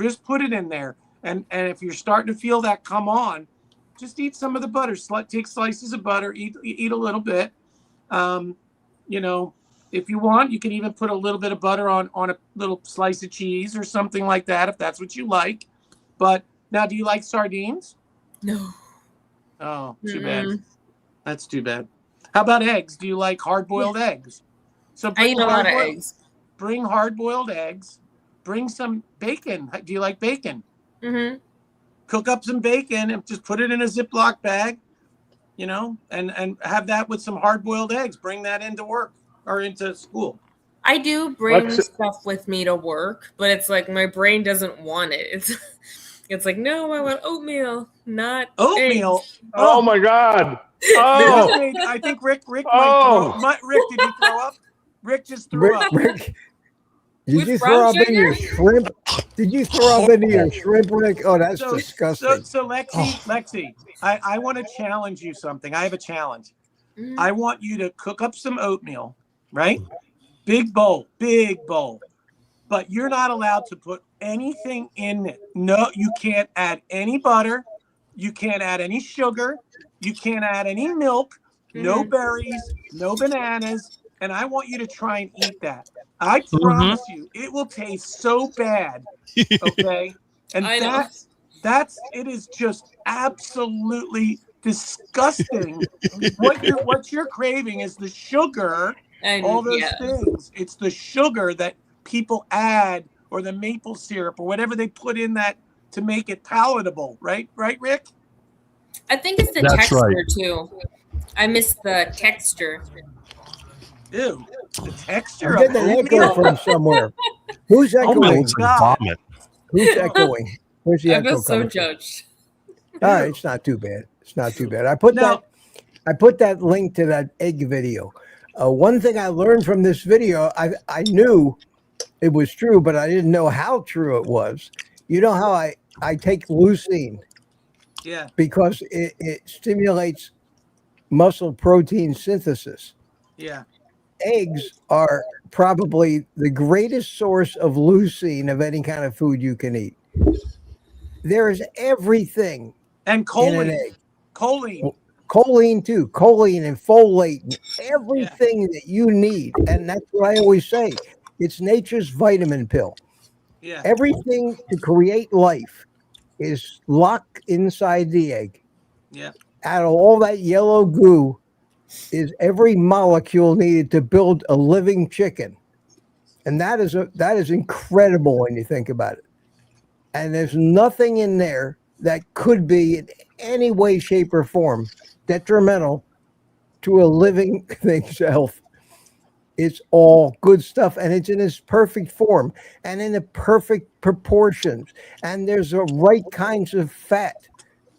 Just put it in there. And if you're starting to feel that come on, just eat some of the butter. Take slices of butter. Eat a little bit. If you want, you can even put a little bit of butter on a little slice of cheese or something like that, if that's what you like. But now, do you like sardines? No. Oh, too bad. That's too bad. How about eggs? Do you like hard-boiled eggs? So I eat a lot of eggs. Bring hard-boiled eggs. Bring some bacon. Do you like bacon? Mm-hmm. Cook up some bacon and just put it in a Ziploc bag, and have that with some hard-boiled eggs. Bring that into work or into school. I do bring stuff with me to work, but it's like my brain doesn't want it. It's like, no, I want oatmeal, not oatmeal. Eggs. Oh my God! Oh, I think Rick might Rick, did you throw up? Rick just threw up. Rick, did you throw up in your shrimp? Did you throw up into your shrimp, Rick? Oh, that's disgusting. So Lexi, I want to challenge you something. I have a challenge. I want you to cook up some oatmeal, right? Big bowl. But you're not allowed to put anything in it. No, you can't add any butter. You can't add any sugar. You can't add any milk. No berries, no bananas. And I want you to try and eat that. I promise you, it will taste so bad. Okay. And it is just absolutely disgusting. What you're craving is the sugar, and all those things. It's the sugar that people add, or the maple syrup, or whatever they put in that to make it palatable. Right, Rick? I think it's the texture too. I miss the texture. Ew, the texture. I'm getting an echo from somewhere. Who's echoing? Vomit. Who's echoing? Where's the echo I feel so coming judged. It's not too bad. It's not too bad. I put that link to that egg video. One thing I learned from this video, I knew it was true, but I didn't know how true it was. You know how I take leucine? Yeah. Because it stimulates muscle protein synthesis. Yeah. Eggs are probably the greatest source of leucine of any kind of food you can eat. There is everything. And choline. In an egg. Choline too. Choline and folate and everything that you need. And that's what I always say. It's nature's vitamin pill. Yeah. Everything to create life is locked inside the egg. Yeah. Out of all that yellow goo is every molecule needed to build a living chicken. And that is incredible when you think about it. And there's nothing in there that could be in any way, shape, or form detrimental to a living thing's health. It's all good stuff, and it's in its perfect form and in the perfect proportions. And there's the right kinds of fat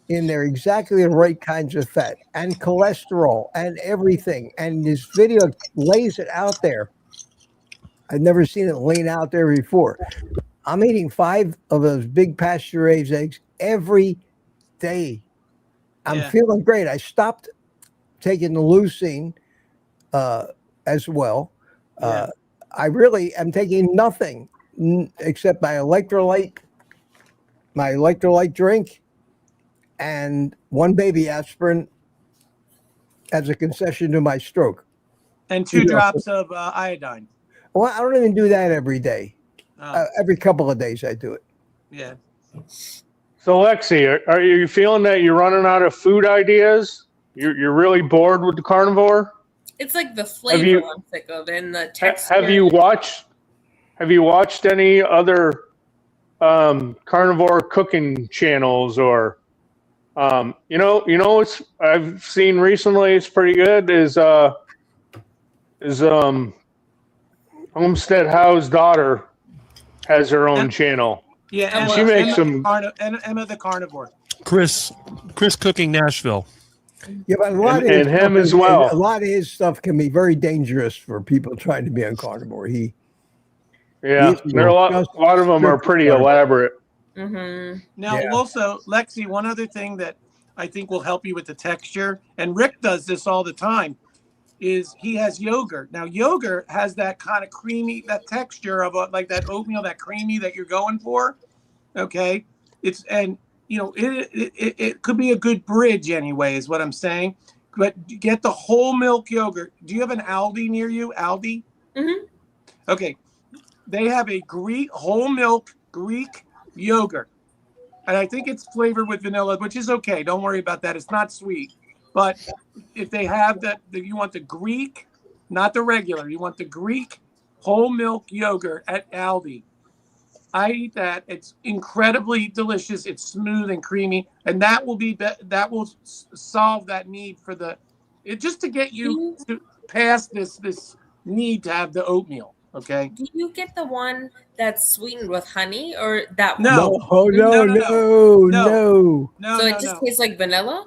in there, exactly the right kinds of fat, and cholesterol and everything. And this video lays it out there. I've never seen it laid out there before. I'm eating 5 of those big pasture-raised eggs every day. I'm feeling great. I stopped taking the leucine as well. I really am taking nothing except my electrolyte drink, and 1 baby aspirin as a concession to my stroke. And 2 drops of iodine. Well, I don't even do that every day. Every couple of days I do it. Yeah. So, Lexi, are you feeling that you're running out of food ideas? You're really bored with the carnivore? It's like the flavor I'm sick of, and the texture. Have you watched any other carnivore cooking channels, or it's I've seen recently, it's pretty good, is Homestead Howe's daughter has her own channel. Yeah, and she makes Emma the carnivore. Chris Cooking Nashville. Yeah, but a lot and him as well. A lot of his stuff can be very dangerous for people trying to be on carnivore. There are a lot of them are pretty elaborate. Mm-hmm. Now, also, Lexi, one other thing that I think will help you with the texture, and Rick does this all the time, is he has yogurt. Now, yogurt has that kind of creamy, that texture of like that oatmeal, that creamy that you're going for. Okay, it could be a good bridge anyway, is what I'm saying. But get the whole milk yogurt. Do you have an Aldi near you? Aldi? Mm-hmm. Okay, they have a whole milk Greek yogurt, and I think it's flavored with vanilla, which is okay. Don't worry about that. It's not sweet. But if they have you want the Greek, not the regular. You want the Greek whole milk yogurt at Aldi. I eat that. It's incredibly delicious. It's smooth and creamy, and that will solve that need for just to get you to past this need to have the oatmeal. Okay. Do you get the one that's sweetened with honey, or that? No. So it just tastes like vanilla.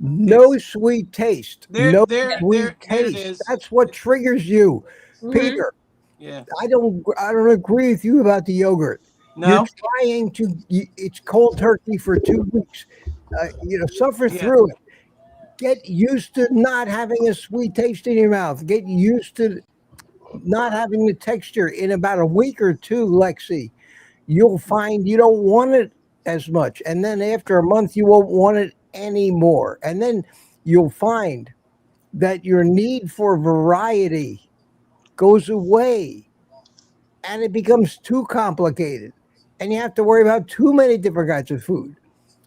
No sweet taste. There sweet taste. That's what triggers you, Peter. Yeah. I don't agree with you about the yogurt. No. You're trying to. It's cold turkey for 2 weeks. Suffer through it. Get used to not having a sweet taste in your mouth. Get used to not having the texture. In about a week or 2, Lexi, you'll find you don't want it as much. And then after a month, you won't want it anymore. And then you'll find that your need for variety goes away and it becomes too complicated. And you have to worry about too many different kinds of food.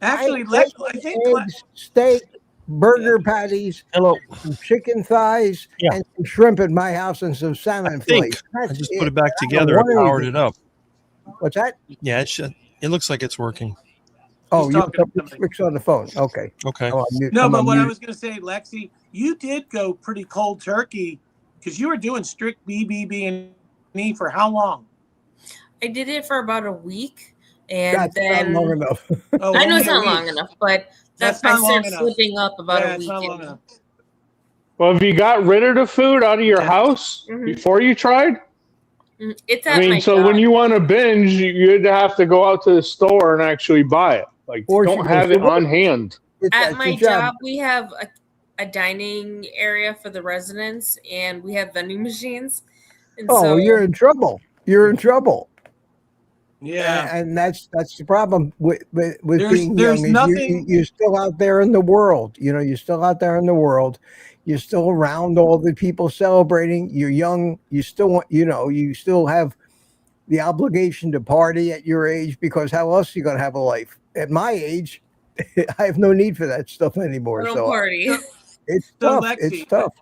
Actually, I think eggs, steak, burger patties, Hello. some chicken thighs, Yeah. and some shrimp in my house and some salmon I think flakes. I That's just it. put it back I don't together and want powered anything. it up. What's that? Yeah, it looks like it's working. Oh, you talking to somebody. fix on the phone. Okay. Okay. Oh, I'm mute- No, I'm but on what I mute. was going to say, Lexi, you did go pretty cold turkey because you were doing strict BBB and E for how long? I did it for about a week, and That's then not long enough. Oh, I know only it's a not week. long enough, but That's I not long started enough. slipping up about Yeah, a it's week. not long in. enough. Well, have you got rid of the food out of your Yeah. house Mhm. before you tried? It's I at mean, my so job. when you want to binge, you'd have to go out to the store and actually buy it. Like, Or she don't goes have to it work. on hand. At That's my your job. job, we have a dining area for the residents, and we have vending machines. And Oh, so you're in trouble. You're in trouble. Yeah. And that's the problem with being There's young is nothing. you're still out there in the world. You know, you're still out there in the world. You're still around all the people celebrating. You're young. You still want, you still have the obligation to party at your age because how else are you going to have a life? At my age, I have no need for that stuff anymore. I don't So party. it's So tough. It's Lexi, tough.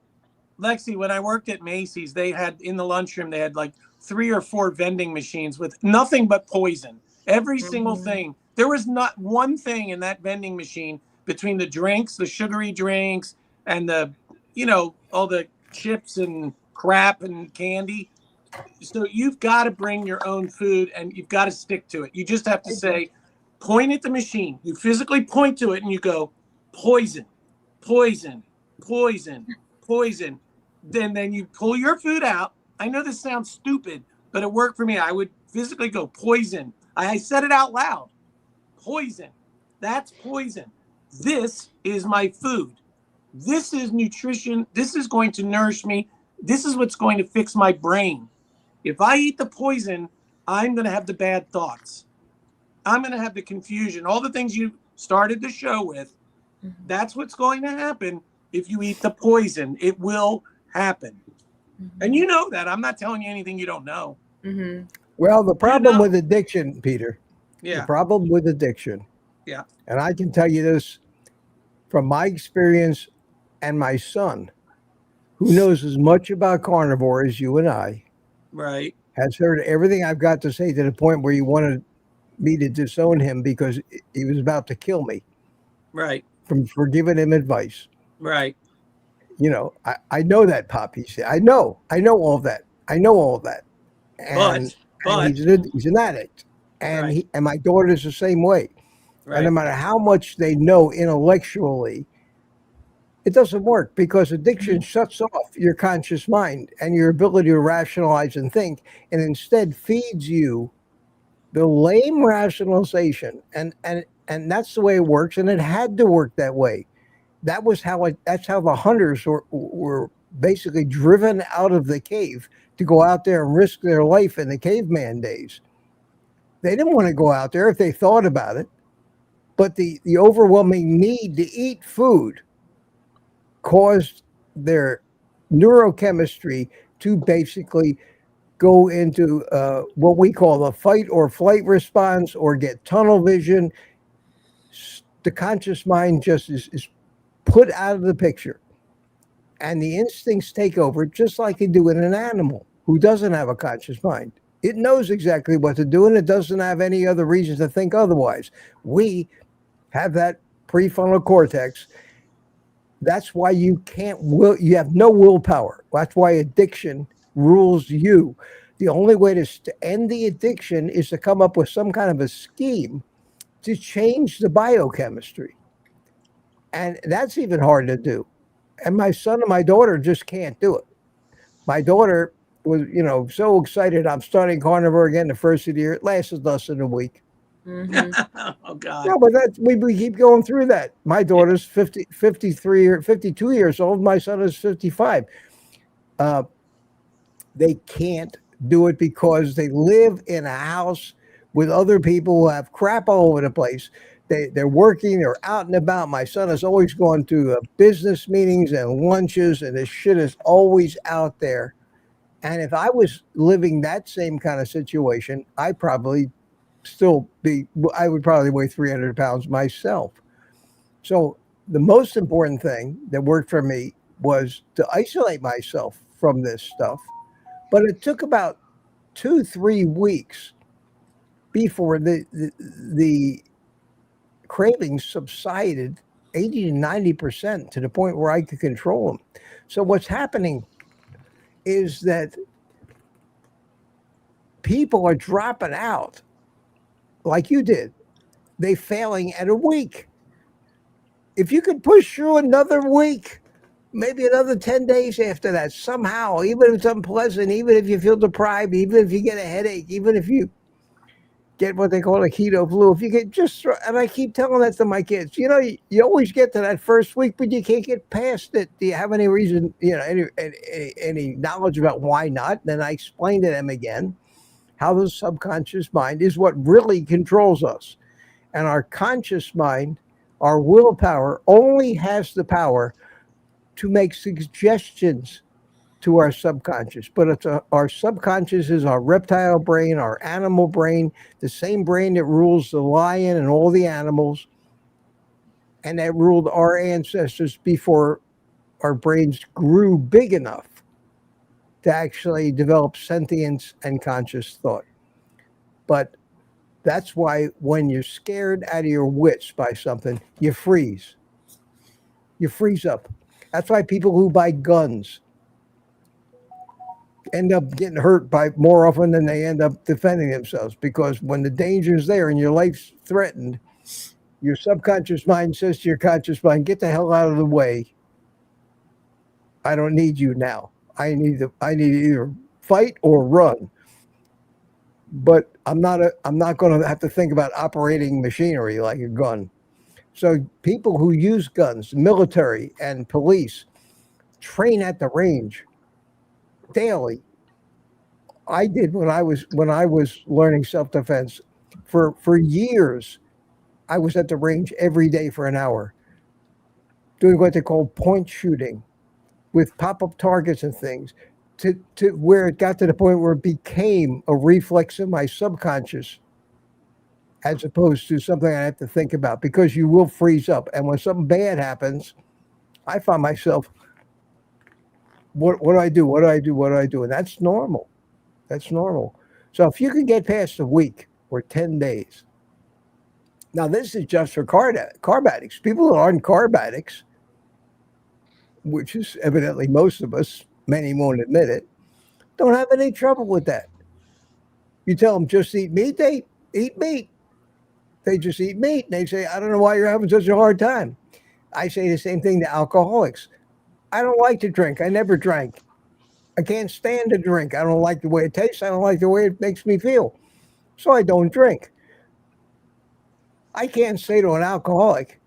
Lexi, when I worked at Macy's, they had in the lunchroom, they had like 3 or 4 vending machines with nothing but poison. Every single Mhm. thing. There was not one thing in that vending machine between the drinks, the sugary drinks, and all the chips and crap and candy. So you've got to bring your own food and you've got to stick to it. You just have to say, point at the machine. You physically point to it and you go, poison, poison, poison, poison. Then you pull your food out. I know this sounds stupid, but it worked for me. I would physically go poison. I said it out loud. Poison. That's poison. This is my food. This is nutrition. This is going to nourish me. This is what's going to fix my brain. If I eat the poison, I'm going to have the bad thoughts. I'm going to have the confusion. All the things you started the show with, that's what's going to happen if you eat the poison. It will happen. And you know that. I'm not telling you anything you don't know. Mm-hmm. Well, the problem know. with addiction, Peter, the Yeah. problem with addiction, Yeah. and I can tell you this from my experience and my son, who knows as much about carnivore as you and I, Right. has heard everything I've got to say to the point where he wanted me to disown him because he was about to kill me Right. for giving him advice. Right. I know that, Pop. He said, I know all of that. I know all of that. And But he's an addict. And Right. and my daughter's the same way. And no right. matter how much they know intellectually, it doesn't work because addiction shuts off your conscious mind and your ability to rationalize and think, and instead feeds you the lame rationalization. And that's the way it works. And it had to work that way. That's how the hunters were basically driven out of the cave to go out there and risk their life in the caveman days. They didn't want to go out there if they thought about it. But the overwhelming need to eat food caused their neurochemistry to basically go into what we call a fight or flight response or get tunnel vision. The conscious mind just is put out of the picture. And the instincts take over just like they do in an animal who doesn't have a conscious mind. It knows exactly what to do and it doesn't have any other reason to think otherwise. We have that prefrontal cortex. That's why you you have no willpower. That's why addiction rules you. The only way to end the addiction is to come up with some kind of a scheme to change the biochemistry. And that's even hard to do. And my son and my daughter just can't do it. My daughter was, so excited. I'm starting carnivore again the first of the year. It lasted less than a week. Mm-hmm. Oh God. No, but we keep going through that. My daughter's 53 or 52 years old. My son is 55. They can't do it because they live in a house with other people who have crap all over the place. They're working, they're out and about. My son is always going to business meetings and lunches, and this shit is always out there. And if I was living that same kind of situation, I would probably weigh 300 pounds myself. So the most important thing that worked for me was to isolate myself from this stuff. But it took about 2-3 weeks before the cravings subsided 80 to 90% to the point where I could control them. So what's happening is that people are dropping out like you did. They failing at a week. If you could push through another week, maybe another 10 days after that, somehow, even if it's unpleasant, even if you feel deprived, even if you get a headache, even if you get what they call a keto flu, if you get and I keep telling that to my kids, you always get to that first week, but you can't get past it. Do you have any reason, any knowledge about why not? Then I explain to them again how the subconscious mind is what really controls us. And our conscious mind, our willpower, only has the power to make suggestions to our subconscious. But our subconscious is our reptile brain, our animal brain, the same brain that rules the lion and all the animals, and that ruled our ancestors before our brains grew big enough to actually develop sentience and conscious thought. But that's why when you're scared out of your wits by something, you freeze. You freeze up. That's why people who buy guns end up getting hurt by more often than they end up defending themselves, because when the danger is there and your life's threatened, your subconscious mind says to your conscious mind, get the hell out of the way. I don't need you now. I need to either fight or run. But I'm not going to have to think about operating machinery like a gun. So people who use guns, military and police, train at the range daily. I did when I was learning self-defense for years. I was at the range every day for an hour doing what they call point shooting with pop-up targets and things, to where it got to the point where it became a reflex of my subconscious as opposed to something I have to think about, because you will freeze up. And when something bad happens, I find myself, what do I do? What do I do? What do I do? And that's normal. That's normal. So if you can get past a week or 10 days, now this is just for carb addicts. People who aren't carb addicts, which is evidently most of us, many won't admit it, don't have any trouble with that. You tell them just eat meat, they eat meat. They just eat meat. And they say, I don't know why you're having such a hard time. I say the same thing to alcoholics. I don't like to drink. I never drank. I can't stand to drink. I don't like the way it tastes. I don't like the way it makes me feel. So I don't drink. I can't say to an alcoholic,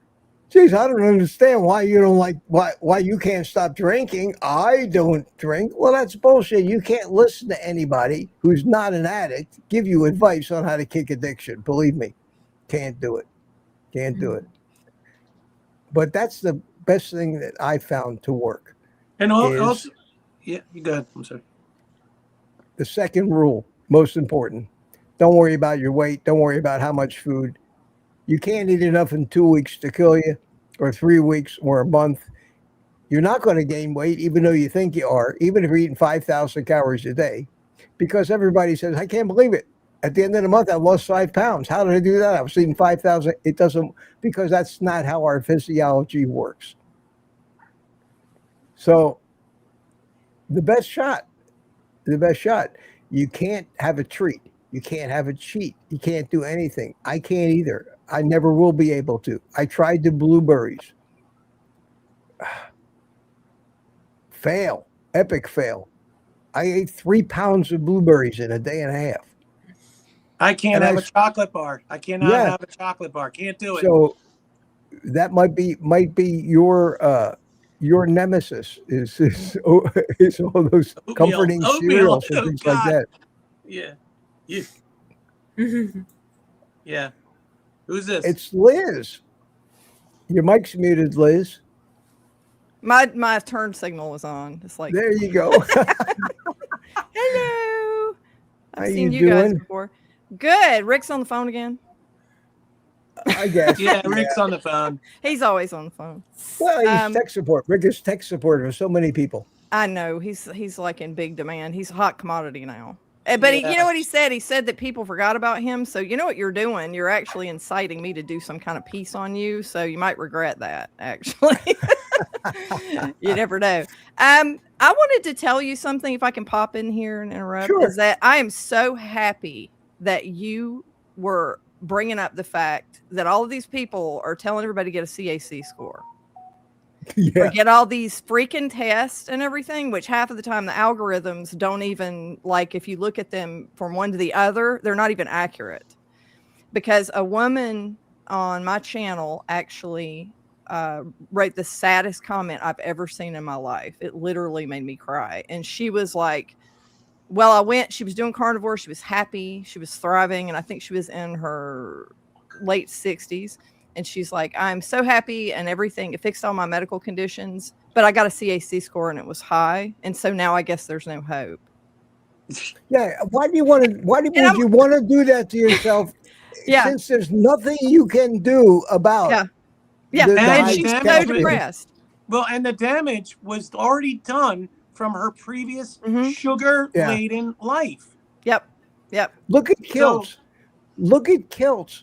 geez, I don't understand why you don't like, why you can't stop drinking. I don't drink. Well, that's bullshit. You can't listen to anybody who's not an addict give you advice on how to kick addiction. Believe me, can't do it. Can't do it. But that's the best thing that I found to work. And also, yeah, you go ahead. I'm sorry. The second rule, most important, don't worry about your weight. Don't worry about how much food. You can't eat enough in 2 weeks to kill you, or 3 weeks, or a month. You're not going to gain weight, even though you think you are, even if you're eating 5,000 calories a day, because everybody says, I can't believe it. At the end of the month, I lost 5 pounds. How did I do that? I was eating 5,000. It doesn't, because that's not how our physiology works. So the best shot, you can't have a treat. You can't have a cheat. You can't do anything. I can't either. I never will be able to. I tried the blueberries. Fail. Epic fail. I ate 3 pounds of blueberries in a day and a half. I can't have a chocolate bar. I cannot have a chocolate bar. Can't do it. So that might be your nemesis is all those comforting cereals and things like that. Yeah. Yeah. Yeah. Who's this? It's Liz. Your mic's muted, Liz. My turn signal was on. It's like, There you go. hello. How I've seen you you guys doing? before. Good. Rick's on the phone again. I guess. yeah, Rick's on the phone. He's always on the phone. Well, he's tech support. Rick is tech support for so many people. I know he's like in big demand. He's a hot commodity now. But you know what he said? He said that people forgot about him. So you know what you're doing? You're actually inciting me to do some kind of piece on you. So you might regret that, actually. You never know. I wanted to tell you something, if I can pop in here and interrupt, Sure. is that I am so happy that you were bringing up the fact that all of these people are telling everybody to get a CAC score. Yeah. Or get all these freaking tests and everything, which half of the time the algorithms don't even, like, if you look at them from one to the other, they're not even accurate. Because a woman on my channel actually wrote the saddest comment I've ever seen in my life. It literally made me cry. And she was like, well, she was doing carnivore. She was happy. She was thriving. And I think she was in her late 60s. And she's like, I'm so happy and everything. It fixed all my medical conditions, but I got a CAC score and it was high. And so now I guess there's no hope. Yeah. Why would you want to do that to yourself? Yeah. Since there's nothing you can do about Yeah. the And high she's so caffeine. depressed. Well, and the damage was already done from her previous sugar-laden life. Yep. Look at Kilts. Look at Kilts.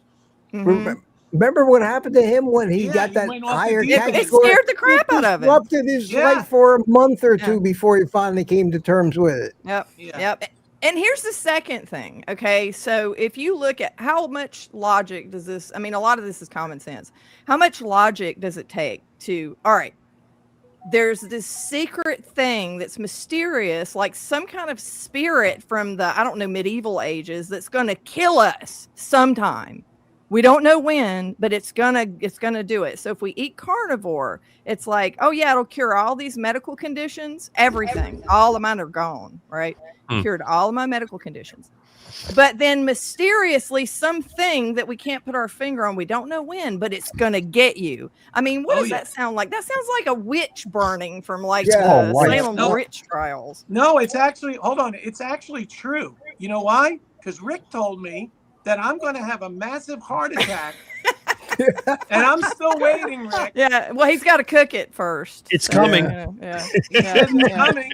Mhm. Remember what happened to him when he got that went off the higher deep CAC It score? scared the crap out of him. Disrupted his Yeah. life for a month or two Yeah. before he finally came to terms with it. Yep. Yeah. Yep. And here's the second thing. Okay. So if you look at how much logic does this, I mean, a lot of this is common sense. How much logic does it take to, all right, there's this secret thing that's mysterious, like some kind of spirit from the, I don't know, medieval ages that's going to kill us sometime. We don't know when, but it's gonna do it. So if we eat carnivore, it's like, oh yeah, it'll cure all these medical conditions, everything. All of mine are gone, right? Cured all of my medical conditions. But then mysteriously, something that we can't put our finger on, we don't know when, but it's gonna get you. I mean, what does that sound like? That sounds like a witch burning from like the Salem witch trials. No, it's actually, hold on, it's actually true. You know why? Because Rick told me that I'm going to have a massive heart attack. And I'm still waiting, Rick. Yeah, well, he's got to cook it first. It's coming. It's coming.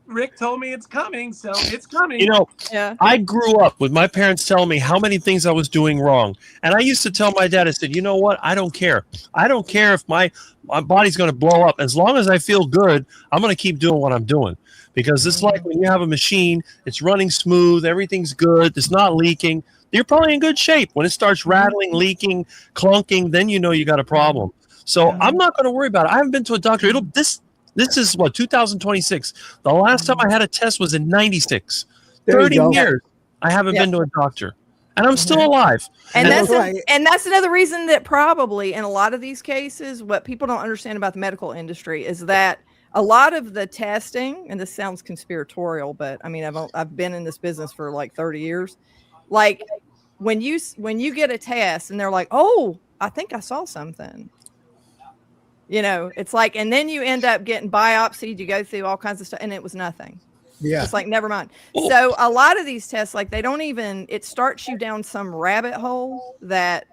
Rick told me it's coming, so it's coming. You know, Yeah. I grew up with my parents telling me how many things I was doing wrong. And I used to tell my dad, I said, you know what? I don't care. I don't care if my body's going to blow up. As long as I feel good, I'm going to keep doing what I'm doing. Because it's like when you have a machine, it's running smooth, everything's good, it's not leaking. You're probably in good shape. When it starts rattling, leaking, clunking, then you know you got a problem. So I'm not going to worry about it. I haven't been to a doctor. This is what, 2026. The last time I had a test was in 96. 30 years I haven't been to a doctor. And I'm still alive. And that's another reason that probably in a lot of these cases, what people don't understand about the medical industry is that a lot of the testing, and this sounds conspiratorial, but I mean, I've been in this business for like 30 years. Like when you get a test and they're like, oh, I think I saw something. You know, it's like, and then you end up getting biopsied, you go through all kinds of stuff, and it was nothing. Yeah. It's like, never mind. So a lot of these tests, like it starts you down some rabbit hole that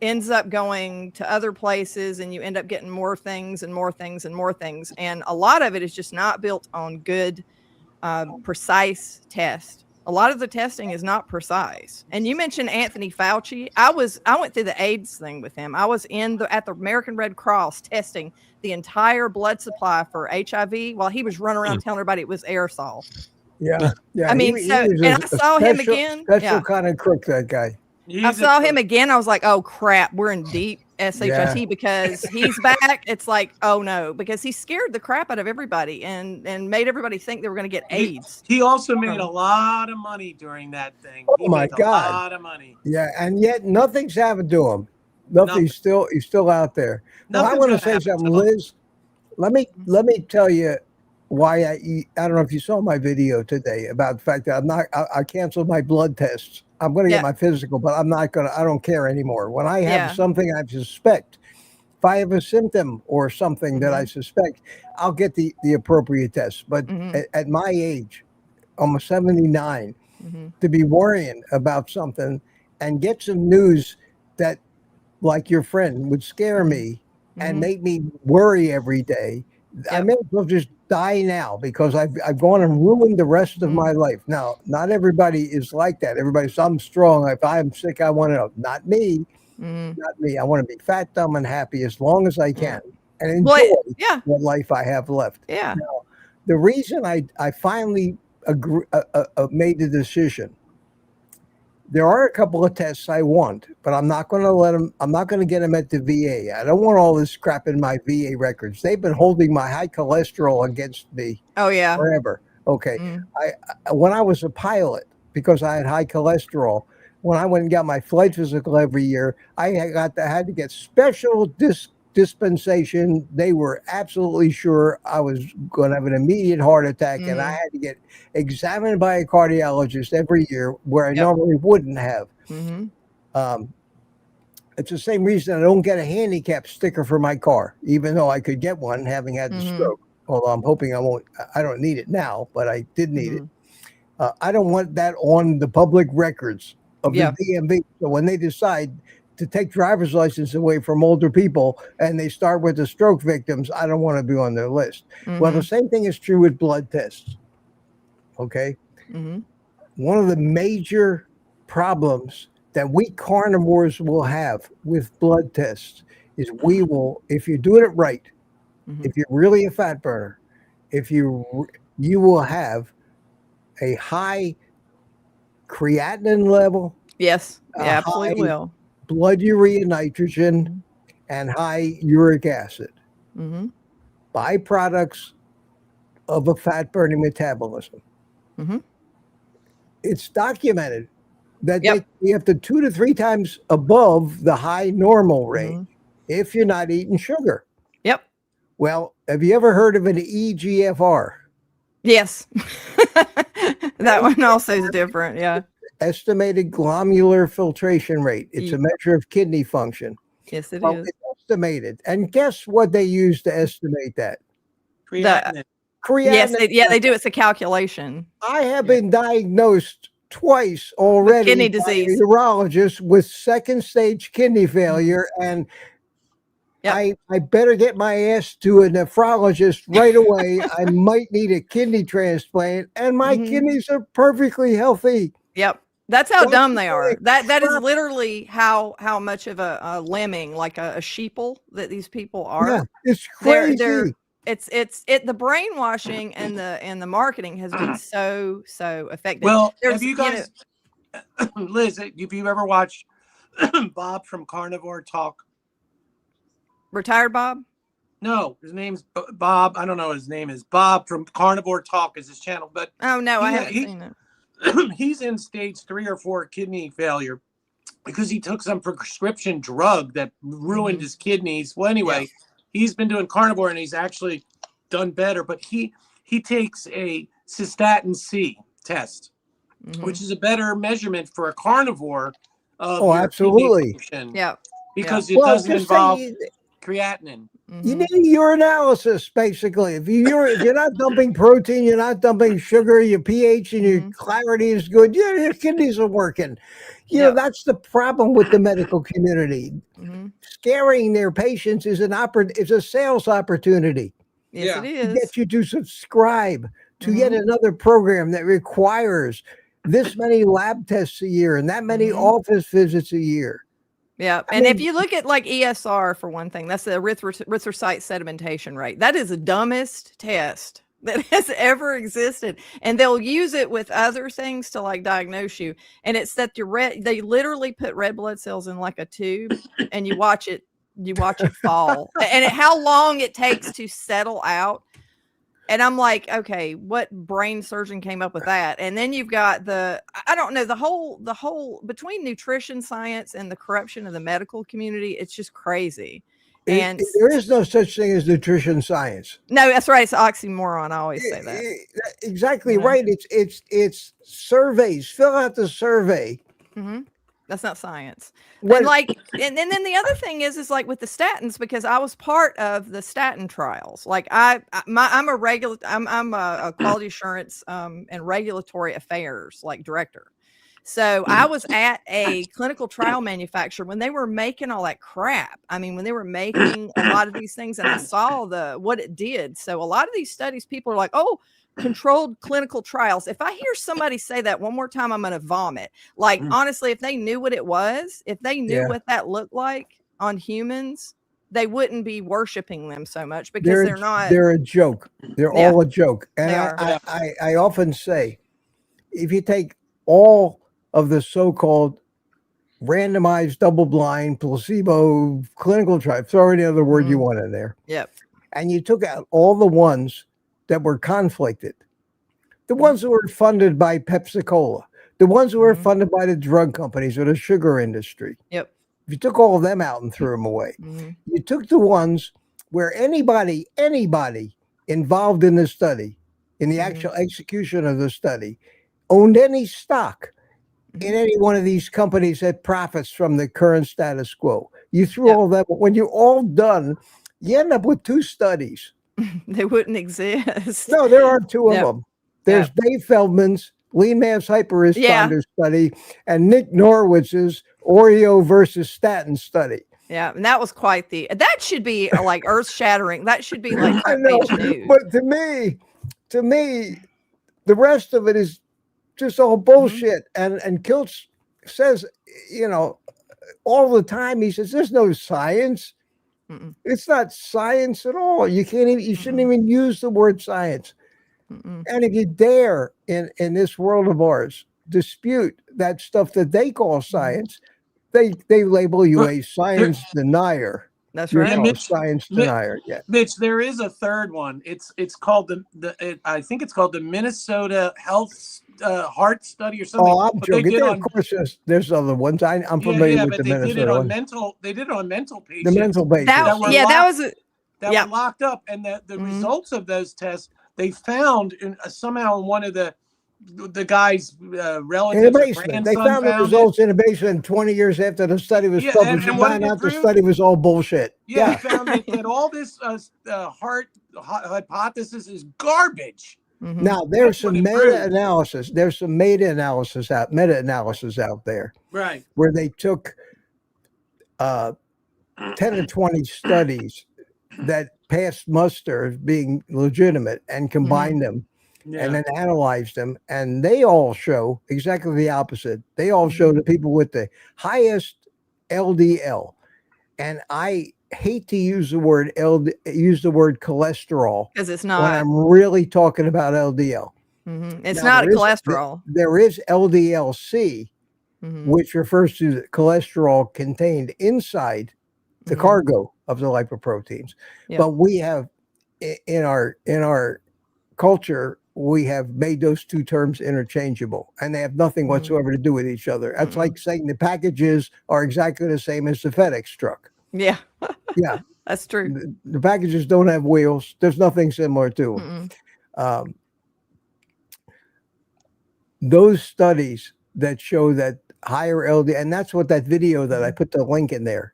ends up going to other places, and you end up getting more things and more things and more things. And a lot of it is just not built on good, precise tests. A lot of the testing is not precise. And you mentioned Anthony Fauci. I went through the AIDS thing with him. I was at the American Red Cross testing the entire blood supply for HIV while he was running around telling everybody it was aerosol. Yeah. I mean, I saw him again. Special kind of crook, that guy. I saw him again. I was like, oh crap, we're in deep SHIT because he's back. It's like, oh no, because he scared the crap out of everybody and made everybody think they were going to get AIDS. He also made a lot of money during that thing. Oh my God. A lot of money. Yeah, and yet nothing's happened to him. Nothing's he's still out there. Now, I want to say something, Liz. Let me tell you why I don't know if you saw my video today about the fact that I canceled my blood tests. I'm going to Yeah. get my physical, but I don't care anymore. When I have Yeah. something I suspect, if I have a symptom or something that I Mhm. suspect, I'll get the appropriate test. But Mhm. at my age, almost 79, Mhm. to be worrying about something and get some news that, like your friend, would scare Mhm. me and Mhm. make me worry every day. I Yep. may as well just die now because I've gone and ruined the rest of Mhm. my life. Now, not everybody is like that. Everybody's, I'm strong. If I'm sick, I want to know. Not me. Mhm. Not me. I want to be fat, dumb, and happy as long as I Yeah. can and Well, enjoy yeah. what life I have left. Yeah. Now, the reason I finally made the decision, there are a couple of tests I want, but I'm not going to let them. I'm not going to get them at the VA. I don't want all this crap in my VA records. They've been holding my high cholesterol against me Oh yeah. forever. Okay, Mm. when I was a pilot, because I had high cholesterol, when I went and got my flight physical every year, I had to get special dispensation. They were absolutely sure I was going to have an immediate heart attack, and I Mhm. had to get examined by a cardiologist every year where I Yep. normally wouldn't have. Mhm. Um, it's the same reason I don't get a handicap sticker for my car, even though I could get one having had the Mhm. stroke. Although I'm hoping I don't need it now, but I did need it. Mhm. I don't want that on the public records of Yeah. the DMV. So when they decide to take driver's license away from older people and they start with the stroke victims, I don't want to be on their list. Well, the Mhm. same thing is true with blood tests. Okay. Mhm. One of the major problems that we carnivores will have with blood tests is we will, if you're doing it right, Mhm. if you're really a fat burner, if you will have a high creatinine level, Yes. a Yeah, absolutely high will. blood urea nitrogen, Mhm. and high uric acid, Mhm. byproducts of a fat burning metabolism. Mhm. It's documented that they Yep. be up to 2 to 3 times above the high normal range Mhm. if you're not eating sugar. Yep. Well, have you ever heard of an EGFR? Yes. That one also is different. Yeah. Estimated glomerular filtration rate. It's a measure of kidney function. Yes, it Well, is. it's estimated. And guess what they use to estimate that? Creatinine. Yes, Creatinine. they do. It's a calculation I have been diagnosed twice with already kidney by a disease. urologist with second stage kidney failure, and Yep. I better get my ass to a nephrologist right away. I might need a kidney transplant, and my Mhm. kidneys are perfectly healthy. Yep. That's how That's dumb they the are. That is crap. literally how much of a lemming, like a sheeple that these people Yeah, are. it's They're crazy. the brainwashing and the marketing has been so effective. Well, There's have you guys, Liz, have you ever watched Bob from Carnivore Talk? Retired Bob. No, his name's Bob. I don't know what his name is. Bob from Carnivore Talk is his channel, but Oh no, I he, haven't he seen it. he's in stage 3 or 4 kidney failure because he took some prescription drug that ruined his kidneys. Well, anyway, he's been doing carnivore and he's actually done better. But he takes a cystatin C test, which is a better measurement for a carnivore of Oh, your kidney absolutely. function Yeah. because it Well, doesn't just involve say creatinine. you need a urinalysis, basically. If you're not dumping protein, you're not dumping sugar, your pH and your clarity is good, your kidneys are working. You know, that's the problem with the medical community. Scaring their patients is a sales opportunity. Yes, it To is. get you to subscribe to yet another program that requires this many lab tests a year and that many office visits a year. Yeah, and if you look at like ESR for one thing, that's the erythrocyte sedimentation rate. That is the dumbest test that has ever existed, and they'll use it with other things to like diagnose you. And it's that they literally put red blood cells in like a tube, and you watch it fall, and how long it takes to settle out. And I'm like, okay, what brain surgeon came up with that? And then you've got I don't know, the whole between nutrition science and the corruption of the medical community, it's just crazy. And there is no such thing as nutrition science. No, that's right. It's oxymoron. I always say that. Exactly right. It's surveys. Fill out the survey. That's not science. What- And like, and then the other thing is like with the statins, because I was part of the statin trials. Like I'm a quality assurance and regulatory affairs like director. So I was at a clinical trial manufacturer when they were making all that crap. I mean, when they were making a lot of these things, and I saw what it did. So a lot of these studies, people are like, oh, controlled clinical trials. If I hear somebody say that one more time, I'm going to vomit. Like, honestly, if they knew what it was, if they knew what that looked like on humans, they wouldn't be worshiping them so much, because they're not. They're a joke. They're all a joke. And They are. I often say, if you take all of the so-called randomized, double-blind, placebo clinical trials, throw any other word you want in there. Yep. And you took out all the ones that were conflicted, the ones that were funded by Pepsi-Cola, the ones that were funded by the drug companies or the sugar industry. Yep. If you took all of them out and threw them away, you took the ones where anybody involved in the study, in the actual execution of the study, owned any stock in any one of these companies that profits from the current status quo. You threw all that, but when you're all done, you end up with 2 studies. They wouldn't exist. No, there are 2 of them. There's Dave Feldman's lean mass hyperresponder study and Nick Norwitz's Oreo versus statin study. Yeah, and that was quite that should be like earth shattering. That should be like front page news. But to me, the rest of it is just all bullshit. And Kiltz says, all the time, he says, there's no science. It's not science at all. You shouldn't even use the word science. And if you dare in this world of ours dispute that stuff that they call science, they label you a science denier. That's You're right. no science denier. Yeah. Mitch, there is a third one. It's called I think it's called the Minnesota Health Heart Study or something. Oh, I'm joking. Of course, there's other ones. I'm familiar with the Minnesota one. They did it on mental patients. The mental patients. that were locked up, and the results of those tests they found somehow in one of the guy's relatives. In the basement. They found the results in the basement 20 years after the study was published. And found out the study was all bullshit. Yeah, they found that all this heart hypothesis is garbage. Now there's some meta-analysis. There's some meta-analysis out there. Right. Where they took 10 or 20 studies that passed muster as being legitimate and combined them. And then analyzed them, and they all show exactly the opposite. They all show the people with the highest LDL, and I hate to use the word cholesterol because it's not. When I'm really talking about LDL, it's not cholesterol. There is LDL-C, which refers to the cholesterol contained inside the cargo of the lipoproteins. But we have in our culture, we have made those 2 terms interchangeable, and they have nothing whatsoever to do with each other. That's like saying the packages are exactly the same as the FedEx truck. Yeah. Yeah. That's true. The packages don't have wheels. There's nothing similar to them. Those studies that show that higher LDL, and that's what that video that I put the link in there,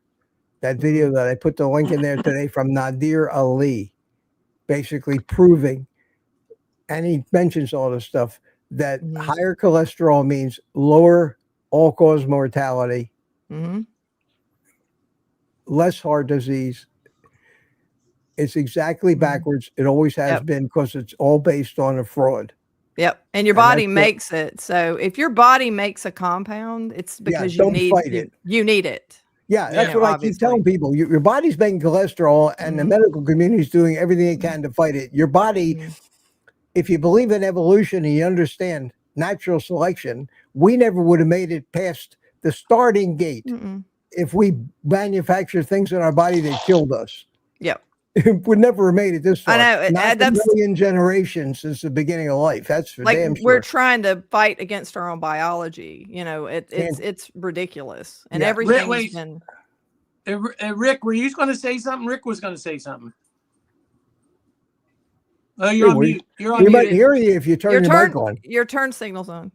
today from Nadir Ali, basically proving, and he mentions all this stuff, that higher cholesterol means lower all-cause mortality, less heart disease. It's exactly backwards. It always has been, because it's all based on a fraud. Yep. And your body makes it. So if your body makes a compound, it's because you need it. You need it. Yeah, that's what I keep telling people. Your body's making cholesterol, and the medical community is doing everything it can to fight it. Your body... If you believe in evolution and you understand natural selection, we never would have made it past the starting gate if we manufactured things in our body that killed us. Yep. We never have made it this far. I know. Not a million generations since the beginning of life. That's for damn sure. We're trying to fight against our own biology. It's ridiculous. And everything's been... Rick, were you going to say something? Rick was going to say something. Oh, you're on mute. You're on mute. Might hear you if you turn your mic on. Your turn signal's on,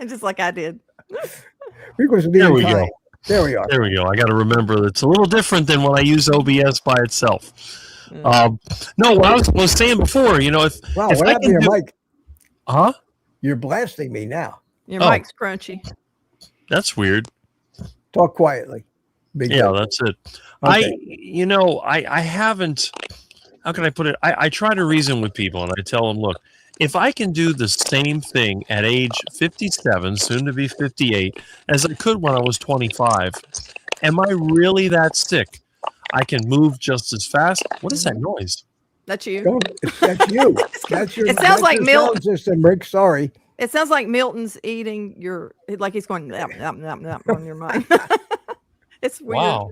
just like I did. Rick was There being we kind. go. There we are. There we go. I got to remember that it's a little different than when I use OBS by itself. No, what I was saying before, if Wow, if what I happened to can your do, mic? huh? You're blasting me now. Your Oh. mic's crunchy. That's weird. Talk quietly. Big Yeah, deal. that's it. Okay. I haven't. How can I put it? I try to reason with people, and I tell them, look, if I can do the same thing at age 57, soon to be 58, as I could when I was 25, am I really that sick? I can move just as fast. What is that noise? That's you. That's you. That's your, It sounds like your Milton. sound system, Rick. Sorry. It sounds like Milton's eating like he's going yum, yum, yum, yum on your mind. It's weird. Wow,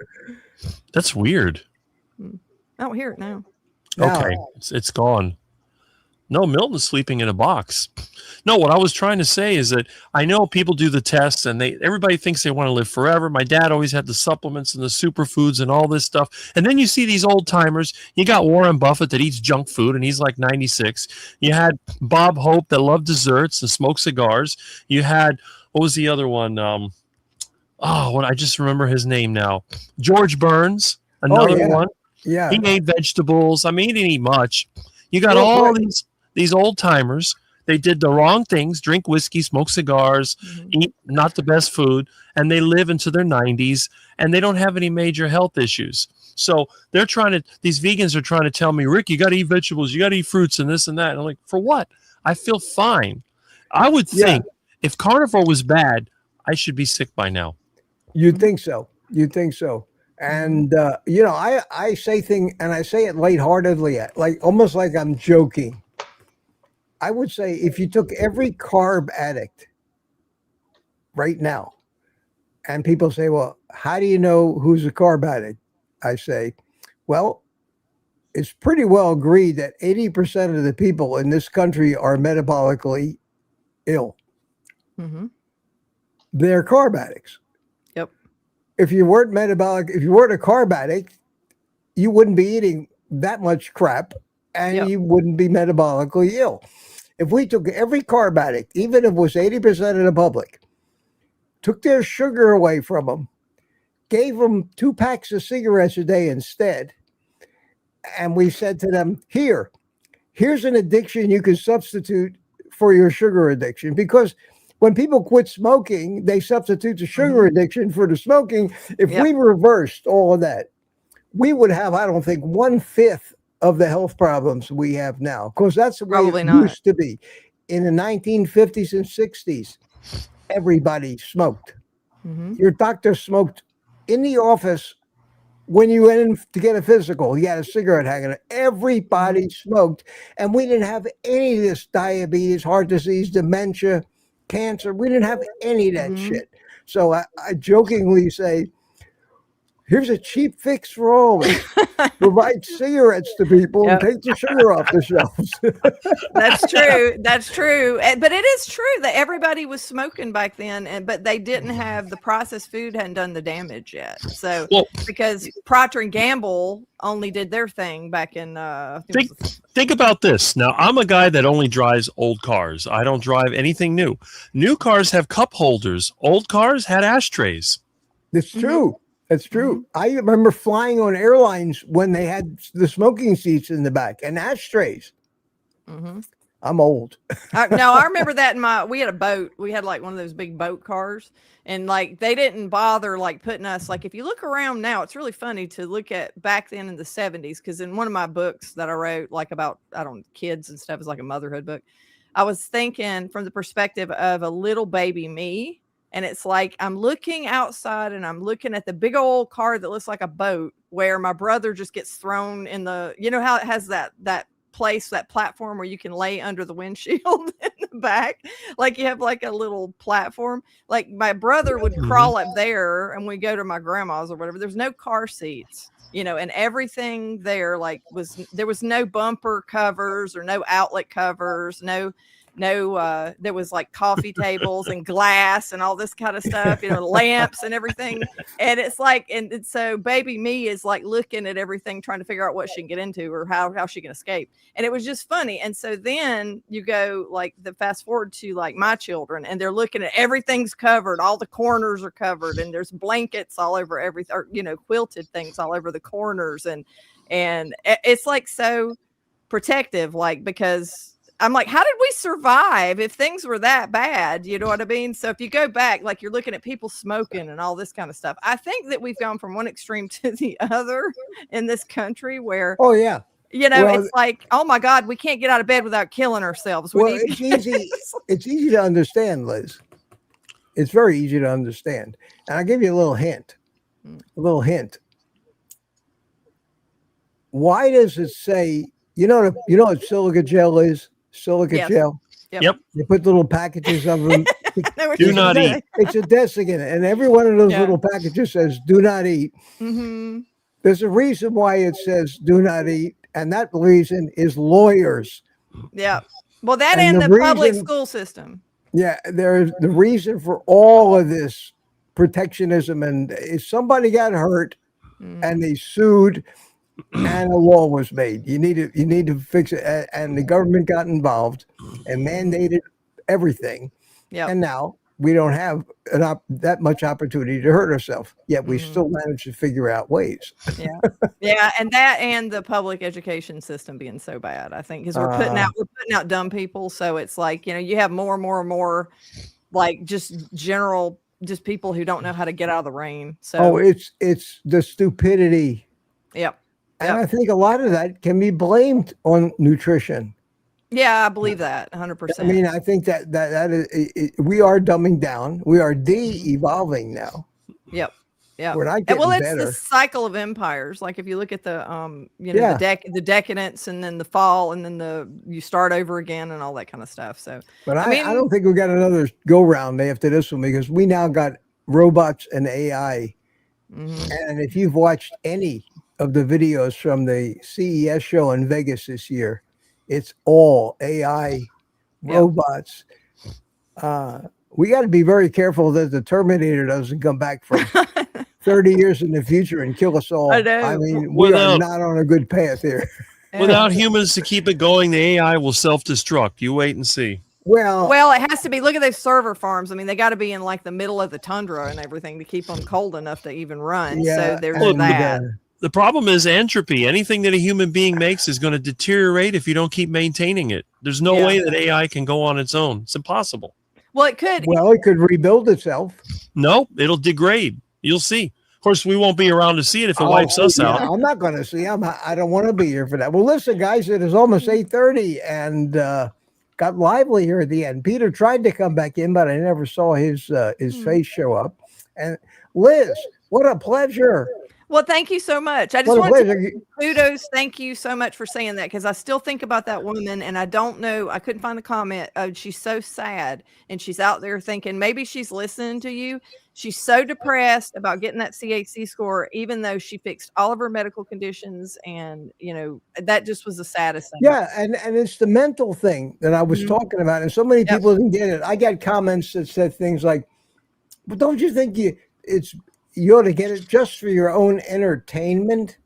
that's weird. I don't hear it now. Okay, it's gone. No, Milton's sleeping in a box. No, what I was trying to say is that I know people do the tests and everybody thinks they want to live forever. My dad always had the supplements and the superfoods and all this stuff. And then you see these old timers. You got Warren Buffett that eats junk food and he's like 96. You had Bob Hope that loved desserts and smoked cigars. You had, what was the other one? I just remember his name now. George Burns, another one. Yeah. He ate vegetables. I mean, he didn't eat much. You got all these old timers. They did the wrong things, drink whiskey, smoke cigars, eat not the best food, and they live into their 90s, and they don't have any major health issues. So these vegans are trying to tell me, Rick, you got to eat vegetables, you got to eat fruits and this and that. And I'm like, for what? I feel fine. I would think if carnivore was bad, I should be sick by now. You'd think so. You'd think so. And, I say things, and I say it lightheartedly, almost like I'm joking. I would say if you took every carb addict right now, and people say, well, how do you know who's a carb addict? I say, well, it's pretty well agreed that 80% of the people in this country are metabolically ill. Mm-hmm. They're carb addicts. Yep. If you weren't a carb addict, you wouldn't be eating that much crap, and you wouldn't be metabolically ill. If we took every carb addict, even if it was 80% of the public, took their sugar away from them, gave them 2 packs of cigarettes a day instead, and we said to them, here's an addiction you can substitute for your sugar addiction. Because when people quit smoking, they substitute the sugar addiction for the smoking. If we reversed all of that, we would have, I don't think, 1/5 of the health problems we have now, because that's the way it used to be. In the 1950s and 60s, everybody smoked. Your doctor smoked in the office when you went in to get a physical. He had a cigarette hanging. Everybody smoked, and we didn't have any of this diabetes, heart disease, dementia, cancer. We didn't have any of that shit. So I jokingly say, here's a cheap fix for all of us. Provide cigarettes to people and take the sugar off the shelves. That's true. That's true. But it is true that everybody was smoking back then, but they didn't have the processed food hadn't done the damage yet. So because Procter and Gamble only did their thing back in think about this. Now, I'm a guy that only drives old cars. I don't drive anything new. New cars have cup holders. Old cars had ashtrays. It's true. That's true. I remember flying on airlines when they had the smoking seats in the back and ashtrays. I'm old. No, I remember that we had a boat. We had like one of those big boat cars, and like they didn't bother like putting us, like if you look around now, it's really funny to look at back then in the 70s. Because in one of my books that I wrote, like about, kids and stuff, is like a motherhood book. I was thinking from the perspective of a little baby me. And it's like, I'm looking outside and I'm looking at the big old car that looks like a boat, where my brother just gets thrown in the, how it has that place, that platform where you can lay under the windshield in the back. Like you have like a little platform. Like my brother would crawl up there, and we go to my grandma's or whatever. There's no car seats, and everything there there was no bumper covers or no outlet covers, there was like coffee tables and glass and all this kind of stuff, lamps and everything. And it's like, and so baby me is like looking at everything, trying to figure out what she can get into or how she can escape. And it was just funny. And so then you go like the fast forward to like my children, and they're looking at everything's covered, all the corners are covered, and there's blankets all over everything, or quilted things all over the corners, and it's like so protective, like, because I'm like, how did we survive if things were that bad? You know what I mean? So if you go back, like, you're looking at people smoking and all this kind of stuff. I think that we've gone from one extreme to the other in this country where, Oh yeah. it's like, oh my God, we can't get out of bed without killing ourselves. It's easy. It's easy to understand, Liz. It's very easy to understand. And I'll give you a little hint. Why does it say, you know what silica gel is? Silica gel. Yep. You put little packages of them. Do not eat. It's a desiccant, and every one of those little packages says "do not eat." Mm-hmm. There's a reason why it says "do not eat," and that reason is lawyers. Yeah. Well, that and the public school system. Yeah, there's the reason for all of this protectionism, and if somebody got hurt and they sued, and a law was made, you need to fix it, and the government got involved and mandated everything. Yeah, and now we don't have that much opportunity to hurt ourselves, yet we still manage to figure out ways. Yeah, and that and the public education system being so bad, I think, because we're putting out dumb people. So it's like, you have more and more like just people who don't know how to get out of the rain. So it's the stupidity. Yep. And I think a lot of that can be blamed on nutrition. Yeah, I believe that 100%. I mean, I think that is, we are dumbing down. We are de-evolving now. Yep. Yeah. We're not getting it's better. the cycle of empires. Like if you look at the the decadence, and then the fall, and then you start over again, and all that kind of stuff. So, but I don't think we got another go round after this one, because we now got robots and AI. And if you've watched any of the videos from the CES show in Vegas this year, it's all AI robots. We got to be very careful that the Terminator doesn't come back from 30 years in the future and kill us all. I mean, we are not on a good path here. Without humans to keep it going, the AI will self-destruct. You wait and see. Well, it has to be. Look at those server farms. I mean, they got to be in like the middle of the tundra and everything to keep them cold enough to even run. So there's that. The problem is entropy. Anything that a human being makes is going to deteriorate if you don't keep maintaining it. There's no way that AI can go on its own. It's impossible. Well, it could. Well, it could rebuild itself. No, it'll degrade. You'll see. Of course, we won't be around to see it if it wipes us out. I'm not going to see. I don't want to be here for that. Well, listen, guys, it is almost 8:30, and got lively here at the end. Peter tried to come back in, but I never saw his face show up. And Liz, what a pleasure. Well, thank you so much. I just want to kudos. Thank you so much for saying that, because I still think about that woman, and I don't know. I couldn't find the comment. She's so sad, and she's out there thinking maybe she's listening to you. She's so depressed about getting that CHC score, even though she fixed all of her medical conditions, and that just was the saddest thing. Yeah, and it's the mental thing that I was talking about, and so many people didn't get it. I got comments that said things like, "But don't you think you ought to get it just for your own entertainment?"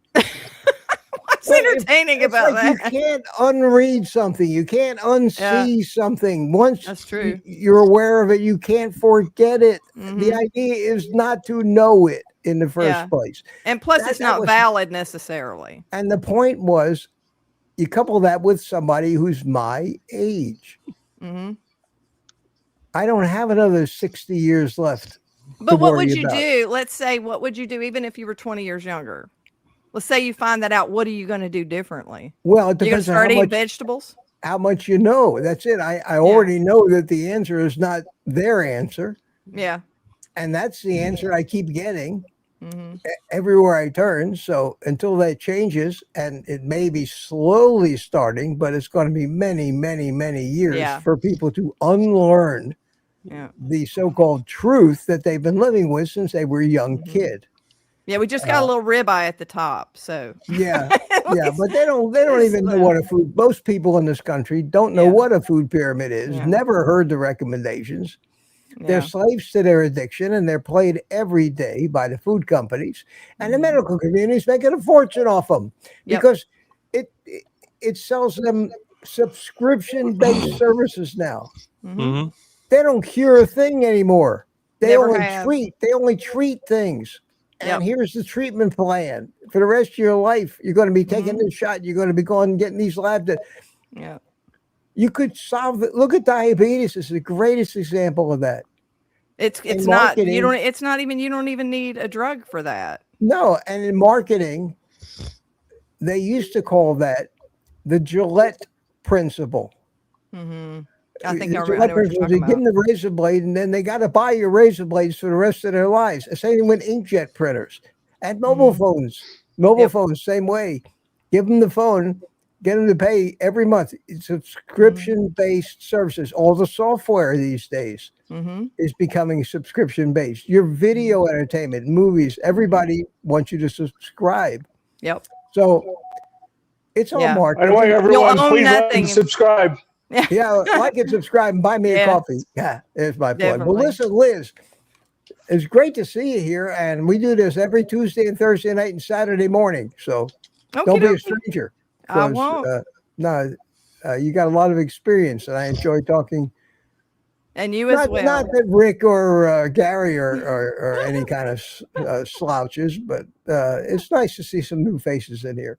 What's entertaining about that? You can't unread something. You can't unsee something. Once that's true, you're aware of it, you can't forget it. The idea is not to know it in the first place. And plus, it's not valid necessarily. And the point was, you couple that with somebody who's my age. I don't have another 60 years left. But what would you do? Let's say, what would you do even if you were 20 years younger? Let's say you find that out. What are you going to do differently? Well, it depends on how much, eating vegetables? How much you know. That's it. I already know that the answer is not their answer. Yeah. And that's the answer I keep getting everywhere I turn. So until that changes, and it may be slowly starting, but it's going to be many, many, many years for people to unlearn the so-called truth that they've been living with since they were a young kid. Yeah, we just got a little ribeye at the top. So Yeah, yeah, but they don't even know what a food. Most people in this country don't know what a food pyramid is. Yeah. Never heard the recommendations. They're Yeah. slaves to their addiction, and they're played every day by the food companies, and the medical community is making a fortune off them because it sells them subscription-based services now. Mhm. They don't cure a thing anymore. They Never only have. treat. They only treat things. And here's the treatment plan for the rest of your life. You're going to be taking this shot. You're going to be going and getting these labs. Yeah. You could solve it. Look at diabetes. It's the greatest example of that. It's In not marketing- you don't even need a drug for that. No, and in marketing, they used to call that the Gillette principle. Mm-hmm. I think The I know Gillette what you're principle is talking you give them about. the razor blade, and then they got to buy your razor blades for the rest of their lives. The same with inkjet printers and mobile phones. Mobile phones, same way. Give them the phone, get them to pay every month. It's subscription-based services. All the software these days is becoming subscription-based. Your video entertainment, movies, everybody wants you to subscribe. Yep. So it's all Yeah. By marketing. the way, everyone, own please like nothing. and subscribe. Yeah, like and subscribe and buy me a Yeah. coffee. Yeah, there's my plug. Well, Definitely. listen, Liz, it's great to see you here, and we do this every Tuesday and Thursday night and Saturday morning. So don't be a Okey-dokey. stranger. I 'cause, won't. You got a lot of experience, and I enjoy talking. And you as well. Not that Rick or Gary or any kind of slouches, but it's nice to see some new faces in here.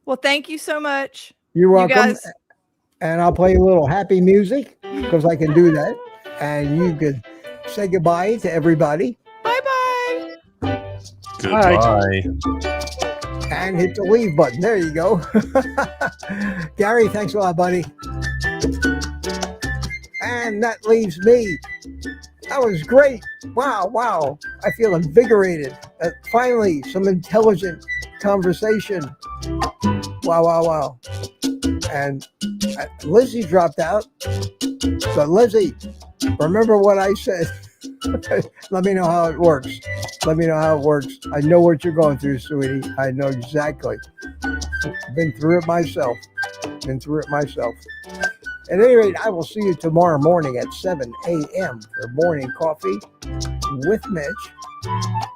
Well, thank you so much. You're You welcome. guys, And I'll play a little happy music because I can do that. And you could say goodbye to everybody bye-bye. Goodbye. and hit the leave button. There you go. Gary, thanks a lot, buddy. And that leaves me. That was great. Wow. I feel invigorated. Finally, some intelligent conversation. Wow. And Lizzie dropped out. But Lizzie, remember what I said. Let me know how it works. I know what you're going through, sweetie. I know exactly. Been through it myself. At any rate, I will see you tomorrow morning at 7 a.m. for morning coffee with Mitch.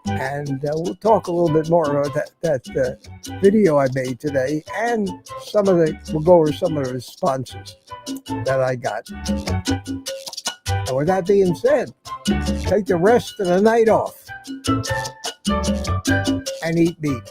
And we'll talk a little bit more about that video I made today, and we'll go over some of the responses that I got. And with that being said, take the rest of the night off and eat meat.